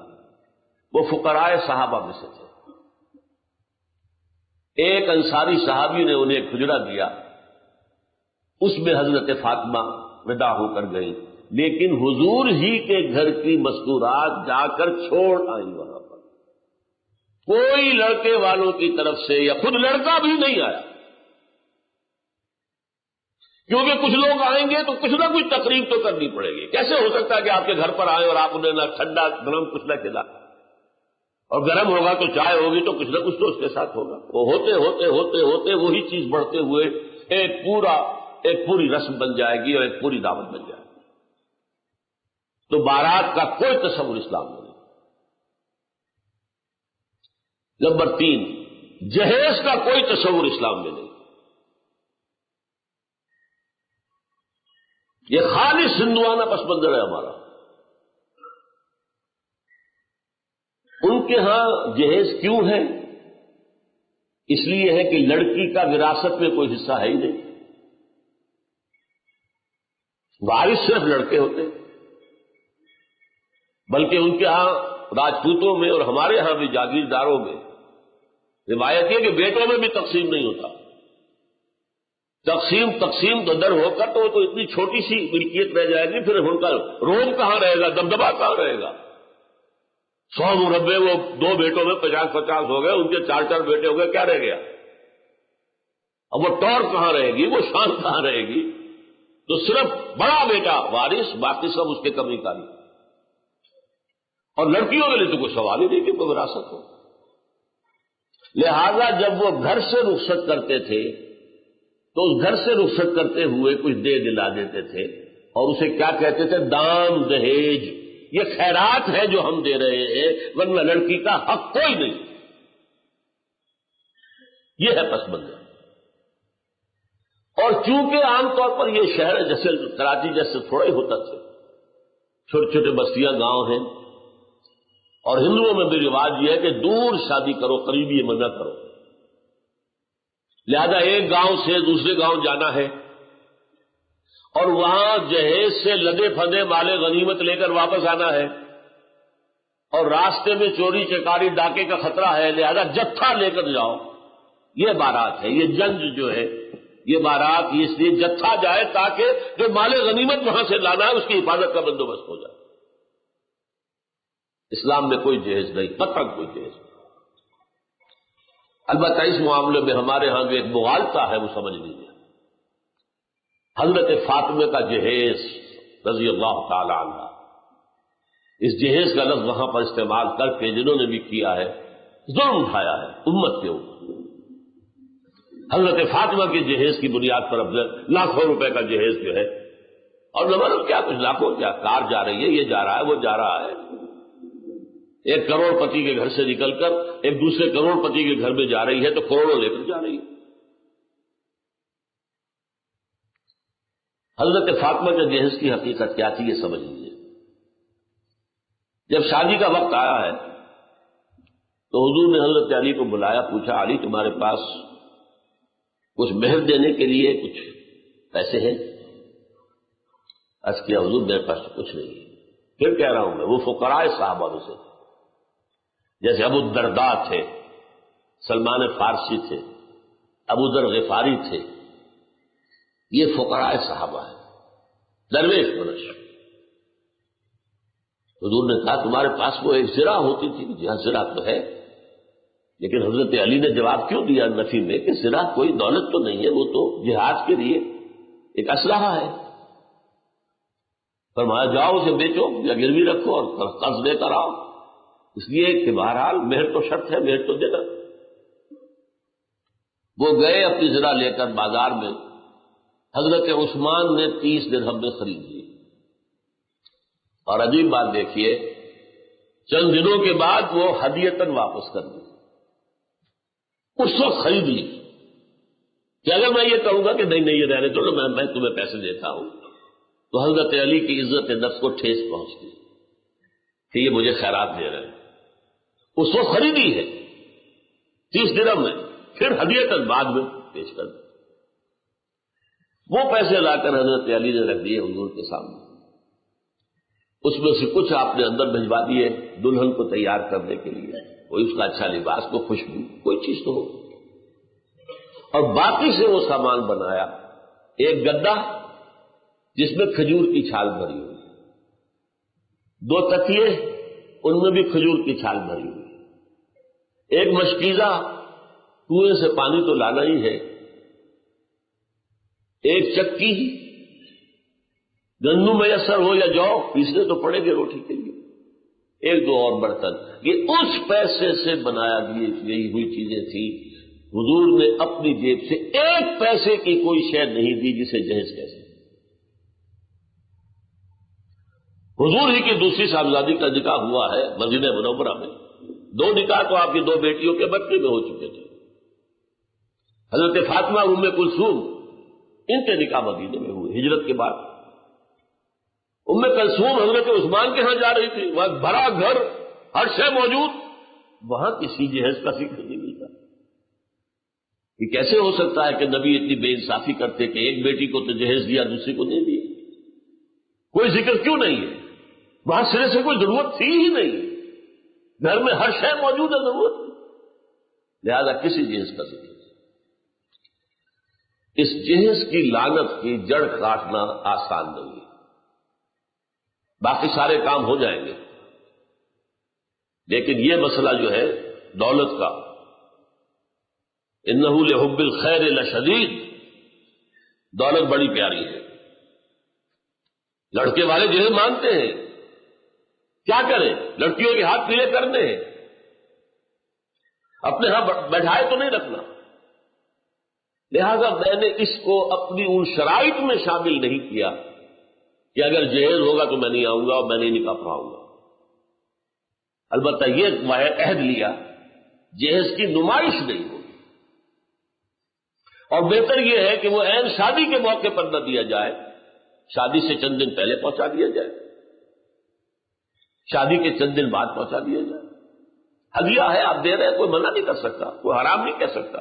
وہ فقراء صحابہ میں سے تھے. ایک انصاری صحابی نے انہیں ایک حجرہ دیا، اس میں حضرت فاطمہ ودا ہو کر گئی، لیکن حضور ہی کے گھر کی مستورات جا کر چھوڑ آئی. وہاں پر کوئی لڑکے والوں کی طرف سے یا خود لڑکا بھی نہیں آیا، کیونکہ کچھ لوگ آئیں گے تو کچھ نہ کچھ تقریب تو کرنی پڑے گی. کیسے ہو سکتا ہے کہ آپ کے گھر پر آئے اور آپ انہیں نہ ٹھنڈا گرم کچھ نہ کھلا، اور گرم ہوگا تو چائے ہوگی تو کچھ نہ کچھ تو اس کے ساتھ ہوگا. وہ ہوتے ہوتے ہوتے ہوتے وہی چیز بڑھتے ہوئے ایک پوری رسم بن جائے گی اور ایک پوری دعوت بن جائے گی. تو بارات کا کوئی تصور اسلام میں نہیں. نمبر 3، جہیز کا کوئی تصور اسلام میں نہیں. یہ خالص ہندوانہ پس منظر ہے ہمارا. ان کے ہاں جہیز کیوں ہے؟ اس لیے ہے کہ لڑکی کا وراثت میں کوئی حصہ ہے ہی نہیں، وارث صرف لڑکے ہوتے. بلکہ ان کے ہاں راجپوتوں میں اور ہمارے ہاں بھی جاگیرداروں میں روایت ہے کہ بیٹوں میں بھی تقسیم نہیں ہوتا. تقسیم تو در ہو کر تو اتنی چھوٹی سی ملکیت رہ جائے گی، پھر ان کا روب کہاں رہے گا، دبدبا کہاں رہے گا. 100 مربے وہ 2 بیٹوں میں 50-50 ہو گئے، ان کے 4 بیٹے ہو گئے، کیا رہ گیا؟ اب وہ ٹور کہاں رہے گی، وہ شان کہاں رہے گی؟ تو صرف بڑا بیٹا وارث، باقی سب اس کے کمی کاری. اور لڑکیوں کے لیے تو کوئی سوال ہی نہیں کہ کوئی وراثت ہو. لہذا جب وہ گھر سے رخصت کرتے تھے تو اس گھر سے رخصت کرتے ہوئے کچھ دے دلا دیتے تھے، اور اسے کیا کہتے تھے؟ دام دہیج. یہ خیرات ہے جو ہم دے رہے ہیں، ورنہ لڑکی کا حق کوئی نہیں. یہ ہے پس منظر. اور چونکہ عام طور پر یہ شہر جیسے کراچی جیسے تھوڑا ہی ہوتا تھا، چھوٹے چھوٹے بستیاں گاؤں ہیں، اور ہندوؤں میں بھی رواج یہ ہے کہ دور شادی کرو، قریبی یہ منع کرو. لہذا ایک گاؤں سے دوسرے گاؤں جانا ہے اور وہاں جہیز سے لدے پھندے مالے غنیمت لے کر واپس آنا ہے، اور راستے میں چوری چکاری ڈاکے کا خطرہ ہے، لہذا جتھا لے کر جاؤ. یہ بارات ہے، یہ جنج جو ہے یہ بارات اس لیے جتھا جائے تاکہ جو مال غنیمت وہاں سے لانا ہے اس کی حفاظت کا بندوبست ہو جائے. اسلام میں کوئی جہیز نہیں، قطعاً کوئی جہیز نہیں. البتہ اس معاملے میں ہمارے ہاں جو ایک مغالطہ ہے وہ سمجھ لیجیے. حضرت فاطمہ کا جہیز رضی اللہ تعالی عنہ، اس جہیز کا لفظ وہاں پر استعمال کر کے جنہوں نے بھی کیا ہے ظلم اٹھایا ہے امت کے اوپر. حضرت فاطمہ کے جہیز کی بنیاد پر اب لاکھوں روپے کا جہیز جو ہے، اور نمبر کیا کچھ لاکھوں، کیا کار جا رہی ہے، یہ جا رہا ہے وہ جا رہا ہے. ایک کروڑ پتی کے گھر سے نکل کر ایک دوسرے کروڑ پتی کے گھر میں جا رہی ہے تو کروڑوں لے کر جا رہی ہے. حضرت فاطمہ کے جہیز کی حقیقت کیا تھی یہ سمجھ لیجیے. جب شادی کا وقت آیا ہے تو حضور نے حضرت علی کو بلایا، پوچھا علی تمہارے پاس کچھ مہر دینے کے لیے کچھ پیسے ہیں؟ عرض کیا حضور میرے پاس کچھ نہیں ہے. پھر کہہ رہا ہوں میں وہ فقراء صحابہ میں سے جیسے ابو الدرداء تھے، سلمان فارسی تھے، ابو ذر غفاری تھے، یہ فقراء صحابہ ہیں، درویش منش. حضور نے کہا تمہارے پاس وہ ایک زرہ ہوتی تھی. جی ہاں زرہ تو ہے، لیکن حضرت علی نے جواب کیوں دیا نفی میں کہ زرہ کوئی دولت تو نہیں ہے، وہ تو جہاد کے لیے ایک اسلحہ ہے. فرمایا جاؤ اسے بیچو یا گروی رکھو اور قرض دے کر آؤ، اس لیے کہ بہرحال مہر تو شرط ہے، مہر تو دینا۔ وہ گئے اپنی زرہ لے کر بازار میں، حضرت عثمان نے 30 درہم میں خرید لی۔ اور عجیب بات دیکھیے، چند دنوں کے بعد وہ ہدیتاً واپس کر دی۔ اس وقت خرید لی کہ اگر میں یہ کہوں گا کہ نہیں یہ رہنے دو، میں تمہیں پیسے دیتا ہوں، تو حضرت علی کی عزت نفس کو ٹھیس پہنچتی کہ یہ مجھے خیرات دے رہے ہیں۔ اس وقت خریدی ہے 30 درہم میں، پھر ہدیتاً بعد میں پیش کر دی۔ وہ پیسے لا کر حضرت علی نے رکھ دیے حضور کے سامنے، اس میں سے کچھ آپ نے اندر بھجوا دیے دلہن کو تیار کرنے کے لیے، کوئی اس کا اچھا لباس، کو خوشبو، کوئی چیز تو ہو، اور باقی سے وہ سامان بنایا۔ ایک گدا جس میں کھجور کی چھال بھری ہوئی، 2 تکیے ان میں بھی کھجور کی چھال بھری ہوئی، ایک مشکیزہ، کنویں سے پانی تو لانا ہی ہے، ایک چکی، گندم میسر ہو یا جو پیسنے تو پڑے گے روٹی کے لیے، 1-2 اور برتن۔ یہ اس پیسے سے بنایا گئی ہوئی چیزیں تھیں۔ حضور نے اپنی جیب سے 1 پیسے کی کوئی شے نہیں دی جسے جہیز کہہ سکتے۔ حضور ہی کی دوسری صاحبزادی کا نکاح ہوا ہے مدینہ منورہ میں، 2 نکاح تو آپ کی 2 بیٹیوں کے بچے میں ہو چکے تھے، حضرت فاطمہ اور ام کلثوم، ان کے نکاح مدینے میں ہوئے ہجرت کے بعد۔ ام کلثوم حضرت عثمان کے ہاں جا رہی تھی، وہاں بھرا گھر، ہر شے موجود، وہاں کسی جہیز کا ذکر نہیں ملتا۔ یہ کیسے ہو سکتا ہے کہ نبی اتنی بے انصافی کرتے کہ ایک بیٹی کو تو جہیز دیا دوسری کو نہیں دیا؟ کوئی ذکر کیوں نہیں ہے؟ وہاں سرے سے کوئی ضرورت تھی ہی نہیں، گھر میں ہر شے موجود ہے، ضرورت نہیں، لہذا کسی جہیز کا ذکر نہیں۔ اس جہیز کی لعنت کی جڑ کاٹنا آسان نہیں ہے، باقی سارے کام ہو جائیں گے، لیکن یہ مسئلہ جو ہے دولت کا، انہ لحب الخیر لشدید، دولت بڑی پیاری ہے، لڑکے والے جنہیں مانتے ہیں، کیا کریں؟ لڑکیوں کے ہاتھ پیلے کرنے ہیں، اپنے ہاں بیٹھائے تو نہیں رکھنا۔ لہذا میں نے اس کو اپنی ان شرائط میں شامل نہیں کیا کہ اگر جہیز ہوگا تو میں نہیں آؤں گا اور میں نہیں نکاح پڑھاؤں گا۔ البتہ یہ عہد لیا جہیز کی نمائش نہیں ہوگی، اور بہتر یہ ہے کہ وہ عین شادی کے موقع پر نہ دیا جائے، شادی سے چند دن پہلے پہنچا دیا جائے، شادی کے چند دن بعد پہنچا دیا جائے۔ ہدیہ ہے، آپ دے رہے ہیں، کوئی منع نہیں کر سکتا، کوئی حرام نہیں کہہ سکتا،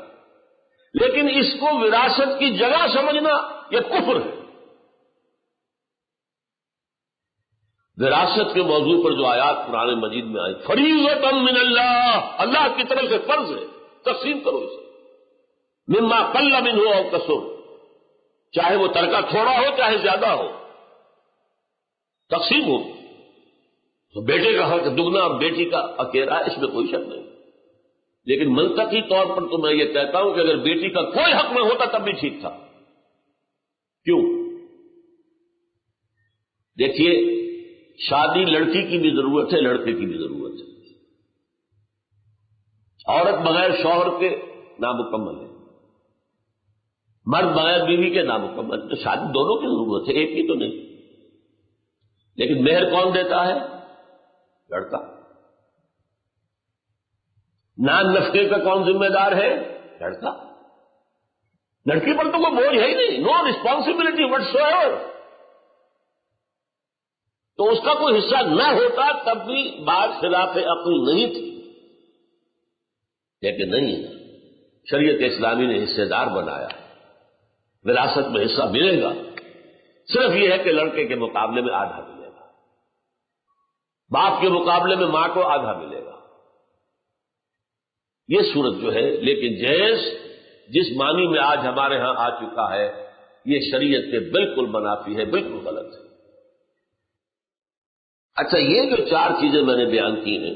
لیکن اس کو وراثت کی جگہ سمجھنا یہ کفر ہے۔ وراثت کے موضوع پر جو آیات قرآن مجید میں آئی، فریضۃ من اللہ، اللہ کی طرف سے فرض ہے، تقسیم کرو اسے، مما قل منہ او کثر، چاہے وہ ترکہ تھوڑا ہو چاہے زیادہ ہو، تقسیم ہو۔ تو بیٹے کا حق دگنا اور بیٹی کا اکیلا، اس میں کوئی شک نہیں، لیکن منطقی طور پر تو میں یہ کہتا ہوں کہ اگر بیٹی کا کوئی حق نہ ہوتا تب بھی ٹھیک تھا۔ کیوں؟ دیکھیے، شادی لڑکی کی بھی ضرورت ہے، لڑکے کی بھی ضرورت ہے، عورت بغیر شوہر کے نامکمل ہے، مرد بغیر بیوی کے نامکمل، تو شادی دونوں کی ضرورت ہے، ایک کی تو نہیں۔ لیکن مہر کون دیتا ہے؟ لڑکا۔ نان نفقے کا کون ذمہ دار ہے؟ لڑکا۔ لڑکی پر تو کوئی بوجھ ہے ہی نہیں، نو ریسپانسبلٹی وٹس ایور۔ تو اس کا کوئی حصہ نہ ہوتا تب بھی بات خلاف عقل نہیں تھی، لیکن نہیں ہے، شریعت اسلامی نے حصے دار بنایا، وراثت میں حصہ ملے گا، صرف یہ ہے کہ لڑکے کے مقابلے میں آدھا ملے گا، باپ کے مقابلے میں ماں کو آدھا ملے گا، یہ صورت جو ہے۔ لیکن جہیز جس معنی میں آج ہمارے ہاں آ چکا ہے، یہ شریعت کے بالکل منافی ہے، بالکل غلط ہے۔ اچھا، یہ جو 4 چیزیں میں نے بیان کی ہیں،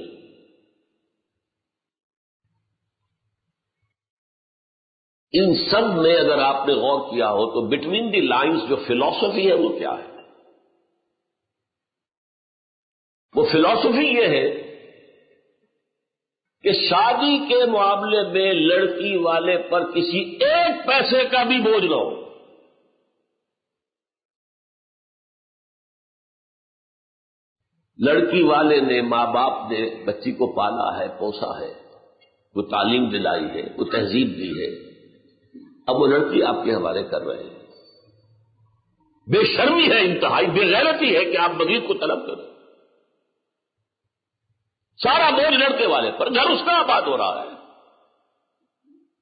ان سب میں اگر آپ نے غور کیا ہو تو بٹوین دی لائنز جو فلاسفی ہے وہ کیا ہے؟ وہ فلسفی یہ ہے کہ شادی کے معاملے میں لڑکی والے پر کسی ایک پیسے کا بھی بوجھ نہ ہو. لڑکی والے نے، ماں باپ نے بچی کو پالا ہے، پوسا ہے، کوئی تعلیم دلائی ہے، کوئی تہذیب دی ہے، اب وہ لڑکی آپ کے حوالے کر رہے ہیں. بے شرمی ہے، انتہائی بے غیرتی ہے کہ آپ مزید کو طلب کریں. سارا بوجھ لڑکے والے پر، گھر اس کا آباد ہو رہا ہے،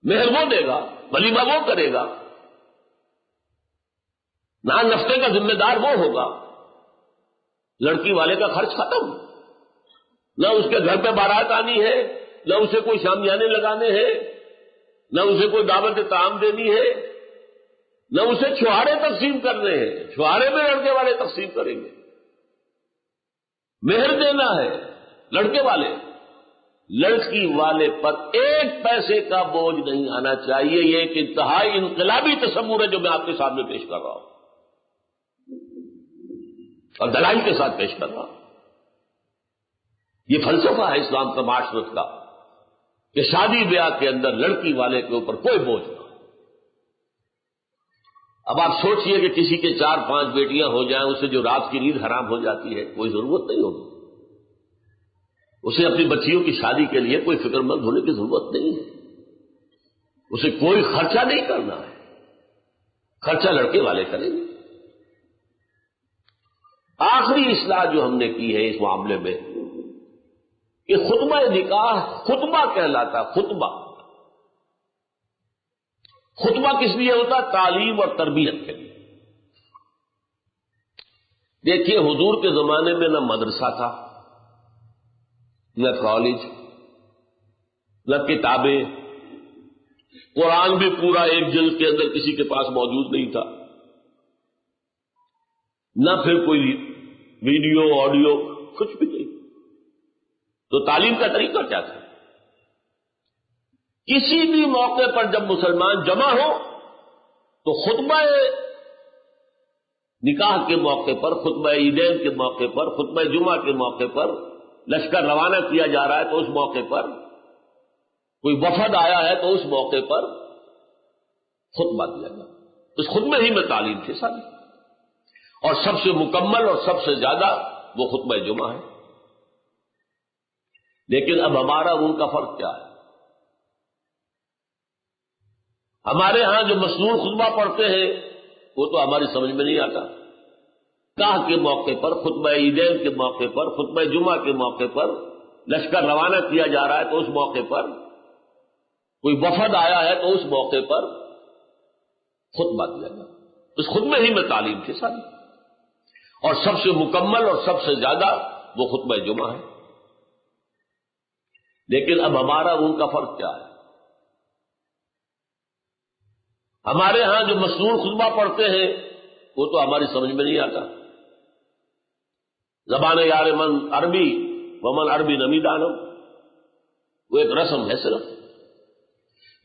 مہر وہ دے گا، ولیمہ وہ کرے گا، نان نفتے کا ذمہ دار وہ ہوگا. لڑکی والے کا خرچ ختم. نہ اس کے گھر پہ بارات آنی ہے، نہ اسے کوئی شامیانے لگانے ہیں، نہ اسے کوئی دعوت طعام دینی ہے، نہ اسے چھوہارے تقسیم کرنے ہیں. چھوہارے میں لڑکے والے تقسیم کریں گے. مہر دینا ہے لڑکے والے. لڑکی والے پر ایک پیسے کا بوجھ نہیں آنا چاہیے. یہ ایک انتہائی انقلابی تصور ہے جو میں آپ کے سامنے پیش کر رہا ہوں اور دلائل کے ساتھ پیش کر رہا ہوں. یہ فلسفہ ہے اسلام کا، معاشرت کا، کہ شادی بیاہ کے اندر لڑکی والے کے اوپر کوئی بوجھ نہ ہو. اب آپ سوچئے کہ کسی کے 4-5 بیٹیاں ہو جائیں، اسے جو رات کی نیند حرام ہو جاتی ہے، کوئی ضرورت نہیں ہوگی. اسے اپنی بچیوں کی شادی کے لیے کوئی فکر مند ہونے کی ضرورت نہیں ہے. اسے کوئی خرچہ نہیں کرنا ہے، خرچہ لڑکے والے کریں گے. آخری اصلاح جو ہم نے کی ہے اس معاملے میں کہ خطبہ نکاح خطبہ کہلاتا. خطبہ کس لیے ہوتا؟ تعلیم اور تربیت کے لیے. دیکھیے حضور کے زمانے میں نہ مدرسہ تھا، نہ کالج، نہ کتابیں. قرآن بھی پورا ایک جلد کے اندر کسی کے پاس موجود نہیں تھا، نہ پھر کوئی ویڈیو آڈیو، کچھ بھی نہیں. تو تعلیم کا طریقہ کیا تھا؟ کسی بھی موقع پر جب مسلمان جمع ہو تو خطبہ نکاح کے موقع پر، خطبہ عیدین کے موقع پر، خطبہ جمعہ کے موقع پر، لشکر روانہ کیا جا رہا ہے تو اس موقع پر، کوئی وفد آیا ہے تو اس موقع پر خطبہ دیا گیا. اس خطبے ہی میں تعلیم تھی ساری، اور سب سے مکمل اور سب سے زیادہ وہ خطبہ جمعہ ہے. لیکن اب ہمارا ان کا فرق کیا ہے؟ ہمارے ہاں جو مسنون خطبہ پڑھتے ہیں وہ تو ہماری سمجھ میں نہیں آتا. نکاح کے موقع پر، خطبہ عیدین کے موقع پر، خطبہ جمعہ کے موقع پر، لشکر روانہ کیا جا رہا ہے تو اس موقع پر، کوئی وفد آیا ہے تو اس موقع پر خطبہ دیا گیا. اس خطبے ہی میں تعلیم تھی ساری، اور سب سے مکمل اور سب سے زیادہ وہ خطبہ جمعہ ہے. لیکن اب ہمارا ان کا فرق کیا ہے؟ ہمارے ہاں جو مسنون خطبہ پڑھتے ہیں وہ تو ہماری سمجھ میں نہیں آتا. زبان یار من عربی ومن عربی نمی دانم، وہ ایک رسم ہے صرف.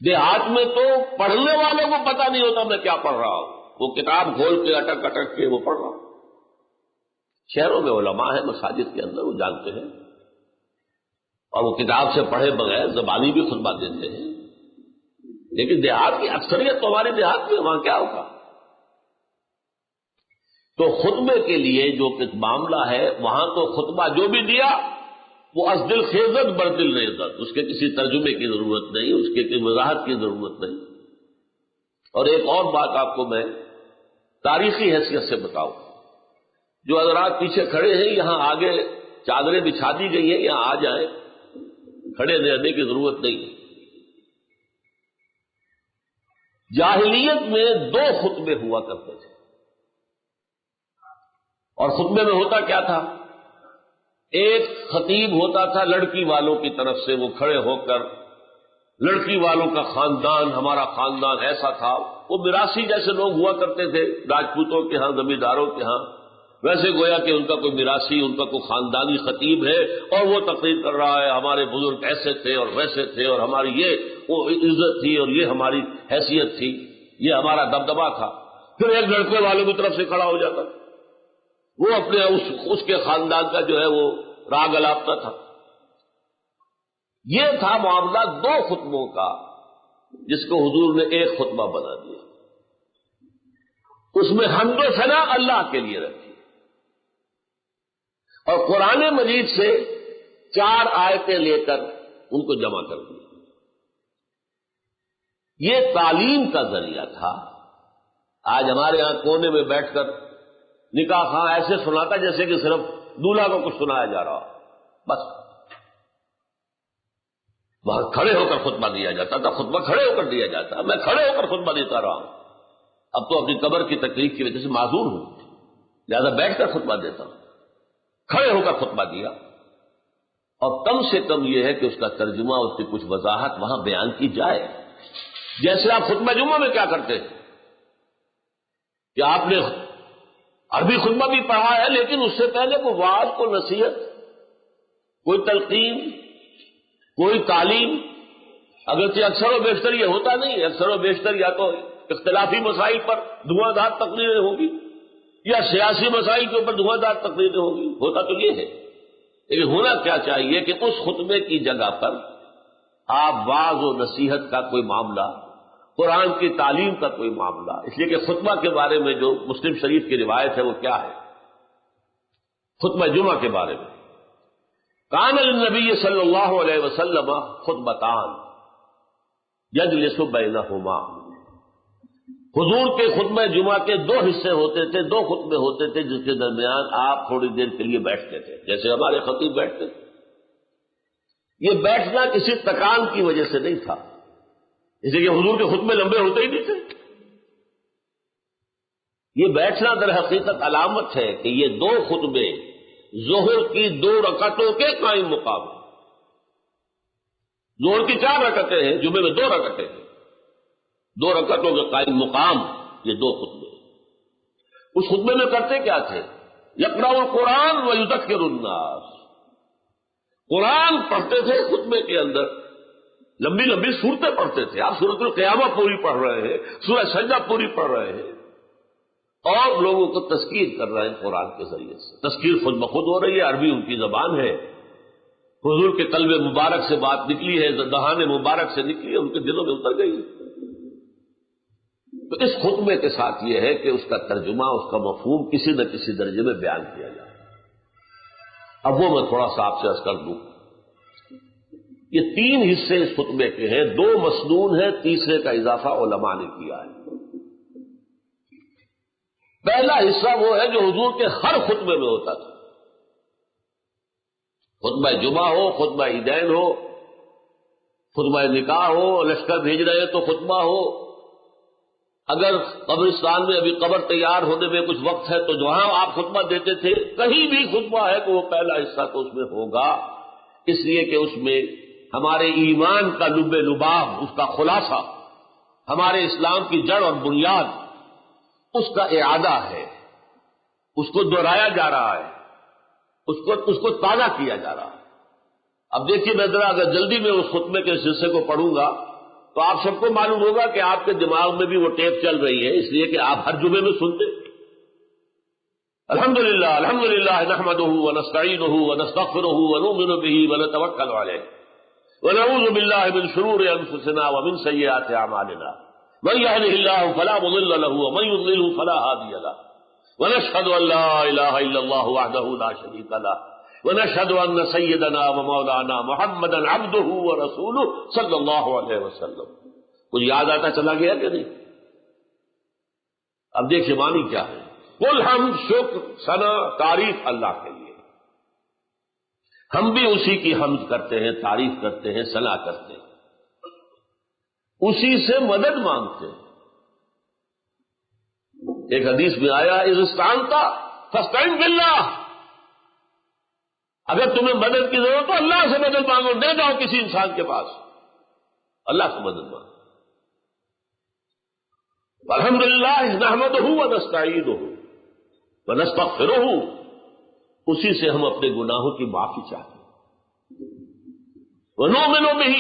دیہات میں تو پڑھنے والوں کو پتہ نہیں ہوتا میں کیا پڑھ رہا ہوں، وہ کتاب کھول کے اٹک اٹک کے وہ پڑھ رہا ہوں. شہروں میں علماء ہیں مساجد کے اندر، وہ جانتے ہیں، اور وہ کتاب سے پڑھے بغیر زبانی بھی خطبہ دیتے ہیں. لیکن دیہات کی اکثریت تو ہمارے دیہات میں، وہاں کیا ہوگا؟ تو خطبے کے لیے جو معاملہ ہے وہاں تو خطبہ جو بھی دیا وہ از دل خیزت بر دل ریزت، اس کے کسی ترجمے کی ضرورت نہیں، اس کے کسی وضاحت کی ضرورت نہیں. اور ایک اور بات آپ کو میں تاریخی حیثیت سے بتاؤں. جو حضرات پیچھے کھڑے ہیں یہاں آگے چادریں بچھا دی گئی ہیں، یہاں آ جائیں، کھڑے رہنے کی ضرورت نہیں. جاہلیت میں 2 خطبے ہوا کرتے تھے، اور خطبے میں ہوتا کیا تھا؟ ایک خطیب ہوتا تھا لڑکی والوں کی طرف سے، وہ کھڑے ہو کر لڑکی والوں کا خاندان، ہمارا خاندان ایسا تھا. وہ میراثی جیسے لوگ ہوا کرتے تھے راجپوتوں کے ہاں، زمینداروں کے ہاں، ویسے گویا کہ ان کا کوئی میراثی، ان کا کوئی خاندانی خطیب ہے اور وہ تقریر کر رہا ہے ہمارے بزرگ ایسے تھے اور ویسے تھے، اور ہماری یہ وہ عزت تھی، اور یہ ہماری حیثیت تھی، یہ ہمارا دبدبا تھا. پھر ایک لڑکے والوں کی طرف سے کھڑا ہو جاتا، وہ اپنے اس کے خاندان کا جو ہے وہ راگ الاپتا تھا۔ یہ تھا معاملہ دو خطبوں کا جس کو حضور نے ایک خطبہ بنا دیا، اس میں حمد و ثنا اللہ کے لیے رکھی، اور قرآن مجید سے 4 آیتیں لے کر ان کو جمع کر دیا۔ یہ تعلیم کا ذریعہ تھا۔ آج ہمارے ہاں کونے میں بیٹھ کر نکاح خواہ ایسے سناتا جیسے کہ صرف دولہا کو کچھ سنایا جا رہا، بس وہاں کھڑے ہو کر خطبہ دیا جاتا تھا، خطبہ کھڑے ہو کر دیا جاتا، میں کھڑے ہو کر خطبہ دیتا رہا ہوں، اب تو اپنی قبر کی تکلیف کی وجہ سے معذور ہوں، لہذا بیٹھ کر خطبہ دیتا ہوں، کھڑے ہو کر خطبہ دیا، اور کم سے کم یہ ہے کہ اس کا ترجمہ، اس کی کچھ وضاحت وہاں بیان کی جائے۔ جیسے آپ خطبہ جمعہ میں کیا کرتے ہیں کہ آپ نے عربی خطبہ بھی پڑھا ہے، لیکن اس سے پہلے کوئی وعظ، کوئی نصیحت، کوئی تلقین، کوئی تعلیم، اگرچہ اکثر و بیشتر یہ ہوتا نہیں ہے، اکثر و بیشتر یا تو اختلافی مسائل پر دھواں دھار تقریریں ہوں گی یا سیاسی مسائل کے اوپر دھواں دھار تقریریں ہوں گی، ہوتا تو یہ ہے، لیکن ہونا کیا چاہیے کہ اس خطبے کی جگہ پر آپ وعظ و نصیحت کا کوئی معاملہ، قرآن کی تعلیم کا کوئی معاملہ، اس لیے کہ خطبہ کے بارے میں جو مسلم شریف کی روایت ہے وہ کیا ہے؟ خطبہ جمعہ کے بارے میں کان للنبی صلی اللہ علیہ وسلم خطبتان یجلس بینہما، حضور کے خطبہ جمعہ کے 2 حصے ہوتے تھے، 2 خطبے ہوتے تھے جس کے درمیان آپ تھوڑی دیر کے لیے بیٹھتے تھے، جیسے ہمارے خطیب بیٹھتے تھے۔ یہ بیٹھنا کسی تکان کی وجہ سے نہیں تھا، اس لیے کہ حضور کے خطبے لمبے ہوتے ہی نہیں تھے۔ یہ بیٹھنا در حقیقت علامت ہے کہ یہ 2 خطبے ظہر کی 2 رکعتوں کے قائم مقام ہیں۔ ظہر کی 4 رکعتیں ہیں، جمعے میں 2 رکعتیں ہیں، 2 رکعتوں کے قائم مقام یہ 2 خطبے۔ اس خطبے میں کرتے کیا تھے؟ یقرأ القرآن ویذکر الناس، قرآن پڑھتے تھے خطبے کے اندر، لمبی لمبی صورتیں پڑھتے تھے، آپ سورۃ القیامہ پوری پڑھ رہے ہیں، سورہ سجدہ پوری پڑھ رہے ہیں، اور لوگوں کو تذکیر کر رہے ہیں قرآن کے ذریعے سے۔ تذکیر خود بخود ہو رہی ہے، عربی ان کی زبان ہے، حضور کے قلب مبارک سے بات نکلی ہے، دہان مبارک سے نکلی ہے، ان کے دلوں میں اتر گئی۔ تو اس خطبے کے ساتھ یہ ہے کہ اس کا ترجمہ، اس کا مفہوم کسی نہ کسی درجے میں بیان کیا جائے۔ اب وہ میں تھوڑا سا آپ سے عرض کر دوں، یہ 3 حصے اس خطبے کے ہیں، 2 مسنون ہیں، تیسرے کا اضافہ علماء نے کیا ہے۔ پہلا حصہ وہ ہے جو حضور کے ہر خطبے میں ہوتا تھا، خطبہ جمعہ ہو، خطبہ عیدین ہو، خطبہ نکاح ہو، لشکر بھیج رہے تو خطبہ ہو، اگر قبرستان میں ابھی قبر تیار ہونے میں کچھ وقت ہے تو جہاں آپ خطبہ دیتے تھے کہیں بھی خطبہ ہے تو وہ پہلا حصہ تو اس میں ہوگا، اس لیے کہ اس میں ہمارے ایمان کا لب لباب، اس کا خلاصہ، ہمارے اسلام کی جڑ اور بنیاد، اس کا اعادہ ہے، اس کو دہرایا جا رہا ہے، اس کو تازہ کیا جا رہا ہے۔ اب دیکھیے میں ذرا اگر جلدی میں اس خطبے کے حصے کو پڑھوں گا تو آپ سب کو معلوم ہوگا کہ آپ کے دماغ میں بھی وہ ٹیپ چل رہی ہے، اس لیے کہ آپ ہر جمعے میں سنتے۔ الحمدللہ الحمدللہ نحمدہ ونستعینہ ونستغفرہ ونؤمن بہ ونتوکل علیہ ونعوذ باللہ من شرور انفسنا ومن سیئات اعمالنا من يهده الله فلا مضل له ومن يضلل فلا هادي له ونشهد ان لا اله الا الله وحده لا شريك له ونشهد ان سيدنا ومولانا محمدا عبده ورسوله صلی اللہ علیہ وسلم۔ کچھ یاد آتا چلا گیا کہ نہیں؟ اب دیکھیے معنی کیا ہے، قل ہم شکر ثنا تعریف اللہ کے لیے، ہم بھی اسی کی حمد کرتے ہیں، تعریف کرتے ہیں، ثنا کرتے ہیں، اسی سے مدد مانگتے ہیں۔ ایک حدیث میں آیا اذ استعنت فاستعن باللہ، اگر تمہیں مدد کی ضرورت ہو اللہ سے مدد مانگو، دے جاؤ کسی انسان کے پاس، اللہ سے مدد مانگو۔ الحمدللہ نحمدہ ونستعینہ ونستغفرہ، اسی سے ہم اپنے گناہوں کی معافی چاہتے ہیں، ونؤمن بہ،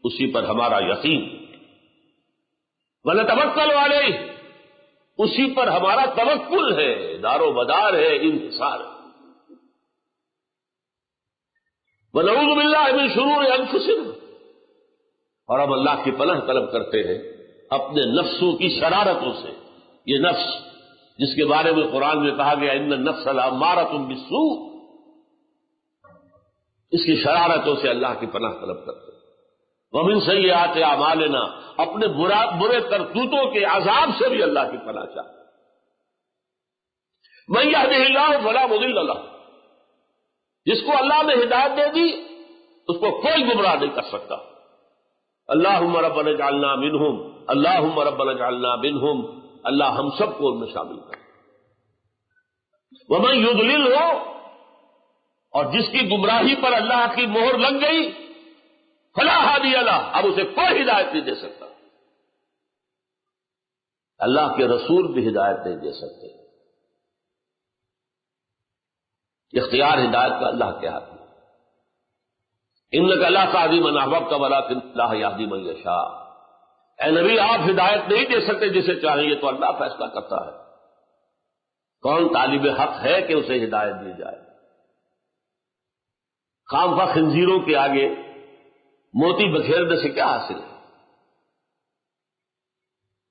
اسی پر ہمارا یقین، ونتوکل علیہ، اسی پر ہمارا توکل ہے، دار و مدار ہے، انحصار ہے۔ وَنَعُوذُ بِاللَّهِ مِن شُرُورِ أَنفُسِنَا، اور اب اللہ کی پناہ طلب کرتے ہیں اپنے نفسوں کی شرارتوں سے. یہ نفس جس کے بارے میں قرآن میں کہا گیا اِنَّ النَّفْسَ لَأَمَّارَةٌ بِالسُّوءِ، اس کی شرارتوں سے اللہ کی پناہ طلب کرتے ہیں. وَمِن سَيِّئَاتِ أَعْمَالِنَا، اپنے برے کرتوتوں کے عذاب سے بھی اللہ کی پناہ چاہتے. مَن يَهْدِهِ اللَّهُ فَلَا مُضِلَّ لَهُ، جس کو اللہ نے ہدایت دے دی اس کو کوئی گمراہ نہیں کر سکتا. اللہم ربنا اجعلنا منہم، اللہم ربنا اجعلنا منہم، اللہ ہم سب کو ان میں شامل کر. وَمَن يُضْلِلْهُ، اور جس کی گمراہی پر اللہ کی مہر لگ گئی، فلا ہادی لہ، اب اسے کوئی ہدایت نہیں دے سکتا. اللہ کے رسول بھی ہدایت نہیں دے سکتے. اختیار ہدایت کا اللہ کے ہاتھ میں. انک لا تہدی من احببت ولکن اللہ یہدی من یشاء، اے نبی آپ ہدایت نہیں دے سکتے جسے چاہیں، یہ تو اللہ فیصلہ کرتا ہے. کون طالب حق ہے کہ اسے ہدایت دی جائے؟ خامخواہ خنزیروں کے آگے موتی بکھیرنے سے کیا حاصل ہے؟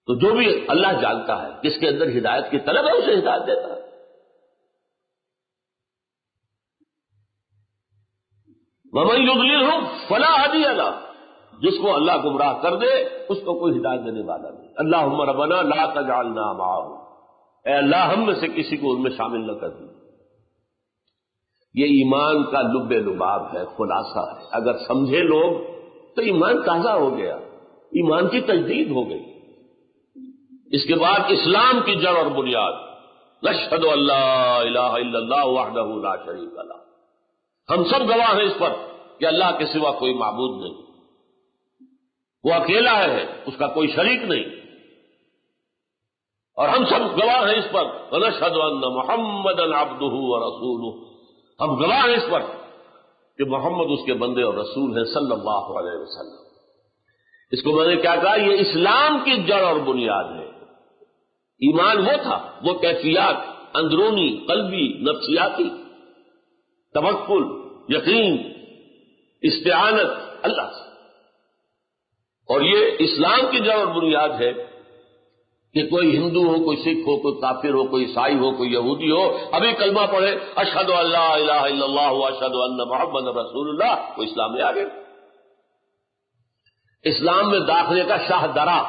تو جو بھی اللہ جانتا ہے جس کے اندر ہدایت کی طلب ہے اسے ہدایت دیتا ہے. وَمَن يُضْلِلْهُ فَلَا هَادِيَ لَهُ، جس کو اللہ گمراہ کر دے اس کو کوئی ہدایت دینے والا نہیں. اللہم ربنا لا تجعلنا معهم، اے اللہ ہم میں سے کسی کو ان میں شامل نہ کر دی. یہ ایمان کا لب لباب ہے، خلاصہ ہے. اگر سمجھے لوگ تو ایمان تازہ ہو گیا، ایمان کی تجدید ہو گئی. اس کے بعد اسلام کی جڑ اور بنیاد، نشہد ان لا الہ الا اللہ وحدہ لا شریک لہ، ہم سب گواہ ہیں اس پر کہ اللہ کے سوا کوئی معبود نہیں، وہ اکیلا ہے، اس کا کوئی شریک نہیں. اور ہم سب گواہ ہیں اس پر ونشہد ان محمدا عبدہ ورسولہ، ہم گواہ ہیں اس پر کہ محمد اس کے بندے اور رسول ہیں صلی اللہ علیہ وسلم. اس کو میں نے کیا کہا؟ یہ اسلام کی جڑ اور بنیاد ہے. ایمان وہ تھا، وہ کیفیات اندرونی قلبی نفسیاتی، توکل، یقین، استعانت اللہ سے. اور یہ اسلام کی جڑ اور بنیاد ہے کہ کوئی ہندو ہو، کوئی سکھ ہو، کوئی کافر ہو، کوئی عیسائی ہو، کوئی یہودی ہو، ابھی کلمہ پڑھے اشہد ان لا الہ الا اللہ واشہد ان محمد رسول اللہ، وہ اسلام میں آ گئے. اسلام میں داخلے کا شاہ درا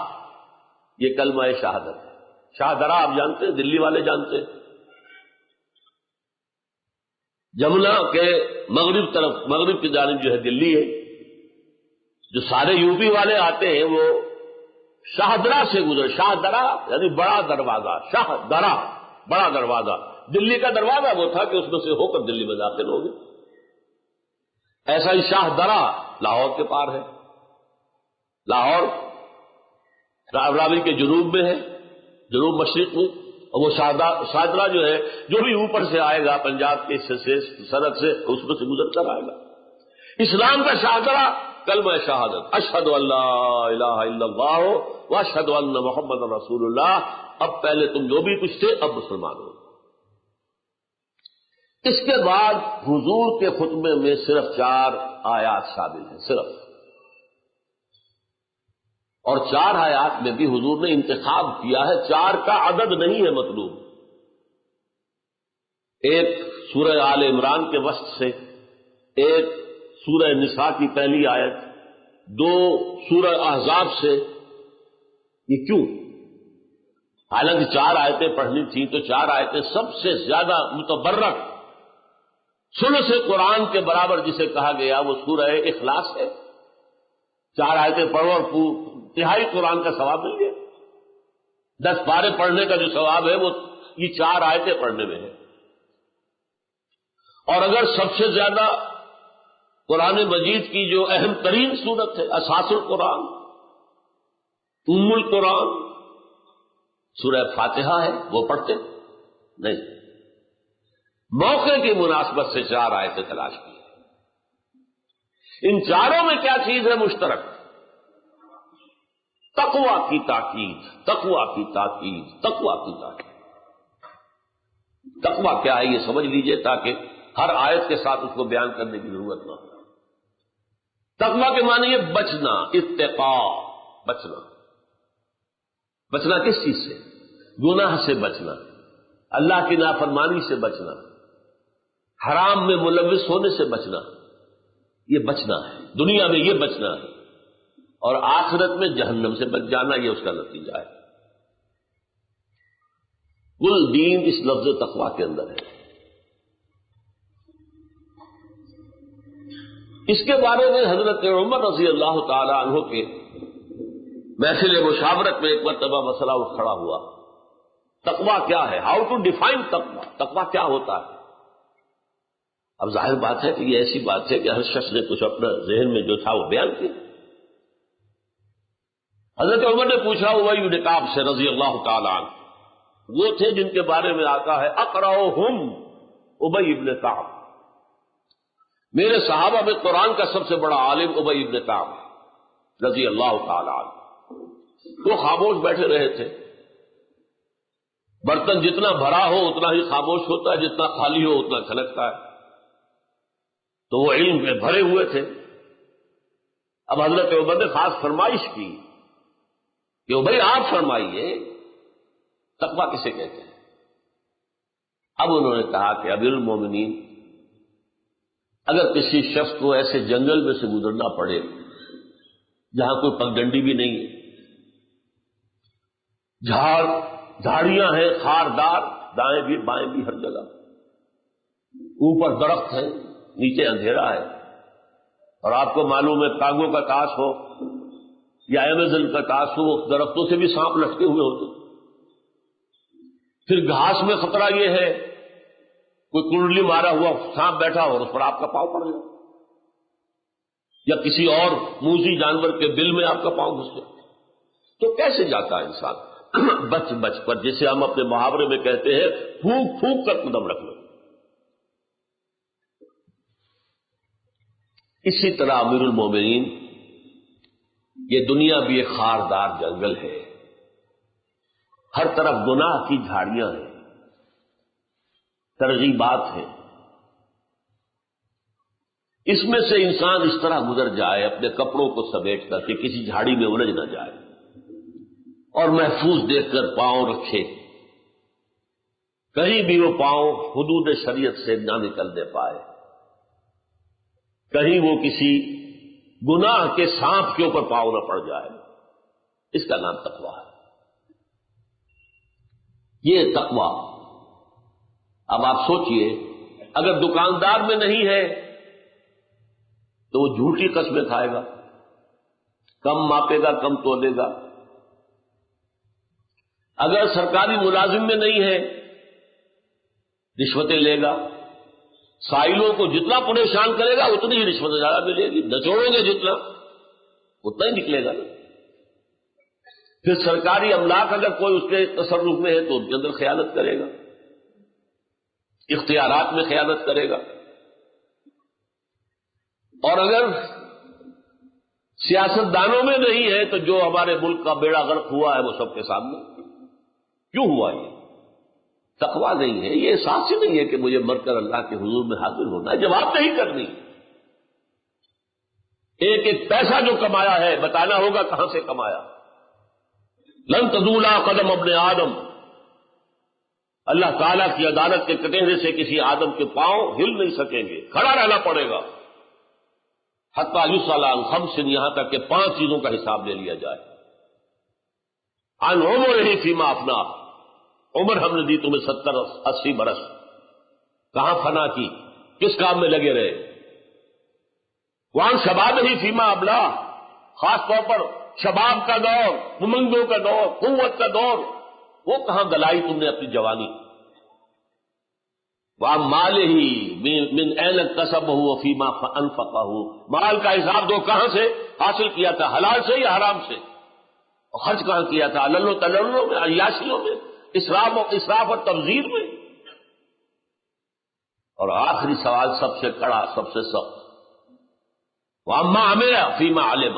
یہ کلمہ شہادت ہے. شاہ درا آپ جانتے ہیں، دلی والے جانتے ہیں. جمنا کے مغرب طرف، مغرب کی جانب جو ہے دلی ہے، جو سارے یو پی والے آتے ہیں وہ شاہدرا سے گزر. شاہ درا یعنی بڑا دروازہ، شاہ درا بڑا دروازہ. دلی کا دروازہ وہ تھا کہ اس میں سے ہو کر دلی میں داخل ہو گئے. ایسا ہی شاہ درا لاہور کے پار ہے. لاہور راوی کے جنوب میں ہے، جنوب مشرق میں. اور وہ شاہدرا جو ہے، جو بھی اوپر سے آئے گا پنجاب کے حصے سے، سرحد سے، اس میں سے گزر کر آئے گا. اسلام کا شاہدرا کلمہ شہادت، اشہد ان لا الہ الا اللہ واشہد ان محمد رسول اللہ. اب پہلے تم جو بھی کچھ تھے اب مسلمان ہو. اس کے بعد حضور کے خطبے میں صرف 4 آیات شامل ہیں، صرف. اور 4 آیات میں بھی حضور نے انتخاب کیا ہے، 4 کا عدد نہیں ہے مطلوب. ایک سورہ آل عمران کے وسط سے، ایک سورہ نساء کی پہلی آیت، 2 سورہ احزاب سے. یہ کیوں؟ حالانکہ 4 آیتیں پڑھنی تھیں تو 4 آیتیں سب سے زیادہ متبرک ثلث قرآن کے برابر جسے کہا گیا وہ سورہ اخلاص ہے. 4 آیتیں پڑھو اور تہائی قرآن کا ثواب مل گیا. 10 پارے پڑھنے کا جو ثواب ہے وہ یہ 4 آیتیں پڑھنے میں ہے. اور اگر سب سے زیادہ قرآن مجید کی جو اہم ترین صورت ہے، اساس القرآن، ام القرآن، سورہ فاتحہ ہے، وہ پڑھتے نہیں. موقع کی مناسبت سے 4 آیتیں تلاش کی. ان 4 میں کیا چیز ہے مشترک؟ تقوی کی تاکید، تقوی کی تاکید، تقوی کی تاکید. تقوی کیا ہے یہ سمجھ لیجئے تاکہ ہر آیت کے ساتھ اس کو بیان کرنے کی ضرورت نہ ہو. تقویٰ کے معنی یہ بچنا، اتقاء، بچنا۔ بچنا کس چیز سے؟ گناہ سے بچنا، اللہ کی نافرمانی سے بچنا، حرام میں ملوث ہونے سے بچنا، یہ بچنا ہے، دنیا میں یہ بچنا ہے، اور آخرت میں جہنم سے بچ جانا، یہ اس کا نتیجہ ہے۔ کل دین اس لفظ تقویٰ کے اندر ہے۔ اس کے بارے میں حضرت عمر رضی اللہ تعالی عنہ کے محفل مشاورت میں ایک مرتبہ مسئلہ اٹھ کھڑا ہوا، تقویٰ کیا ہے؟ ہاؤ ٹو ڈیفائن تقویٰ، تقویٰ کیا ہوتا ہے؟ اب ظاہر بات ہے کہ یہ ایسی بات ہے کہ ہر شخص نے کچھ اپنا ذہن میں جو تھا وہ بیان کیا۔ حضرت عمر نے پوچھا ابی بن کعب سے رضی اللہ تعالی عنہ، وہ تھے جن کے بارے میں آتا ہے اقرأہم ابی بن کعب، میرے صحابہ میں قرآن کا سب سے بڑا عالم ابی بن کعب رضی اللہ تعالی عنہ۔ وہ خاموش بیٹھے رہے تھے، برتن جتنا بھرا ہو اتنا ہی خاموش ہوتا ہے، جتنا خالی ہو اتنا کھلکتا ہے، تو وہ علم میں بھرے ہوئے تھے۔ اب حضرت عمر نے خاص فرمائش کی کہ بھائی آپ فرمائیے تقویٰ کسے کہتے ہیں؟ اب انہوں نے کہا کہ امیر المومنین، اگر کسی شخص کو ایسے جنگل میں سے گزرنا پڑے جہاں کوئی پگڈنڈی بھی نہیں ہے، جھاڑیاں ہیں خاردار، دائیں بھی بائیں بھی ہر جگہ، اوپر درخت ہے نیچے اندھیرا ہے، اور آپ کو معلوم ہے کانگوں کا ٹاس ہو یا ایمیزن کا ٹاس ہو، درختوں سے بھی سانپ لٹکے ہوئے ہوتے، پھر گھاس میں خطرہ یہ ہے کوئی کنڈلی مارا ہوا سانپ بیٹھا اور اس پر آپ کا پاؤں پڑ جائے، یا کسی اور موذی جانور کے بل میں آپ کا پاؤں گھس جائے، تو کیسے جاتا ہے انسان بچ بچ پر، جسے ہم اپنے محاورے میں کہتے ہیں پھونک پھونک کر قدم رکھ لو۔ اسی طرح امیر المومنین، یہ دنیا بھی ایک خاردار جنگل ہے، ہر طرف گناہ کی جھاڑیاں ہیں، ترغیبات ہیں، اس میں سے انسان اس طرح گزر جائے اپنے کپڑوں کو سمیٹ کر کہ کسی جھاڑی میں الجھ نہ جائے، اور محفوظ دیکھ کر پاؤں رکھے، کہیں بھی وہ پاؤں حدود شریعت سے نہ نکلنے پائے، کہیں وہ کسی گناہ کے سانپ کے اوپر پاؤں نہ پڑ جائے۔ اس کا نام تقویٰ ہے۔ یہ تقویٰ، اب آپ سوچئے اگر دکاندار میں نہیں ہے تو وہ جھوٹی قسمیں کھائے گا، کم ماپے گا کم تولے گا۔ اگر سرکاری ملازم میں نہیں ہے رشوتیں لے گا، سائلوں کو جتنا پریشان کرے گا اتنی ہی رشوت زیادہ ملے گی، نچوڑو گے جتنا اتنا ہی نکلے گا۔ پھر سرکاری املاک اگر کوئی اس کے تصرف میں ہے تو ان کے اندر خیانت کرے گا، اختیارات میں خیانت کرے گا، اور اگر سیاست دانوں میں نہیں ہے تو جو ہمارے ملک کا بیڑا غرق ہوا ہے وہ سب کے سامنے کیوں ہوا؟ یہ تقویٰ نہیں ہے، یہ احساس ہی نہیں ہے کہ مجھے مر کر اللہ کے حضور میں حاضر ہونا ہے، جواب نہیں کرنی، ایک ایک پیسہ جو کمایا ہے بتانا ہوگا کہاں سے کمایا۔ لن تزولا قدم ابن آدم، اللہ تعالیٰ کی عدالت کے کٹہرے سے کسی آدم کے پاؤں ہل نہیں سکیں گے، کھڑا رہنا پڑے گا، حتیٰ یسأل عن خمس، یہاں تک کہ 5 چیزوں کا حساب لے لیا جائے۔ عن عمرہ فیما افنا، عمر ہم نے دی تمہیں 70-80 برس، کہاں فنا کی، کس کام میں لگے رہے۔ وعن شبابہ فیما ابلا، خاص طور پر شباب کا دور، امنگوں کا دور، قوت کا دور، وہ کہاں گلائی تم نے اپنی جوانی۔ وعن مالہ من این اکتسبہ وفیما انفقہ، مال کا حساب دو، کہاں سے حاصل کیا تھا، حلال سے یا حرام سے، اور خرچ کہاں کیا تھا، علل و تللوں میں، عیاشیوں میں، اسراف اور تبذیر میں۔ اور آخری سوال سب سے کڑا، سب سے سخت، وَأَمَّا عَمِلَ فِيمَا عَلِمَ،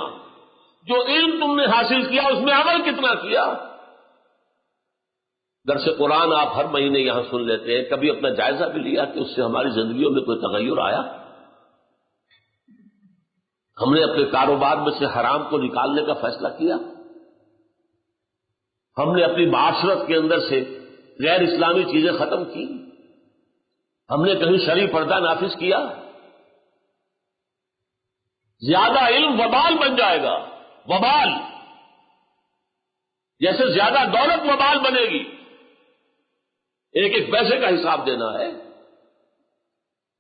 جو علم تم نے حاصل کیا اس میں عمل کتنا کیا۔ درس قرآن آپ ہر مہینے یہاں سن لیتے ہیں، کبھی اپنا جائزہ بھی لیا کہ اس سے ہماری زندگیوں میں کوئی تغیر آیا؟ ہم نے اپنے کاروبار میں سے حرام کو نکالنے کا فیصلہ کیا، ہم نے اپنی معاشرت کے اندر سے غیر اسلامی چیزیں ختم کی، ہم نے کہیں شرعی پردہ نافذ کیا۔ زیادہ علم وبال بن جائے گا، وبال، جیسے زیادہ دولت وبال بنے گی، ایک ایک پیسے کا حساب دینا ہے۔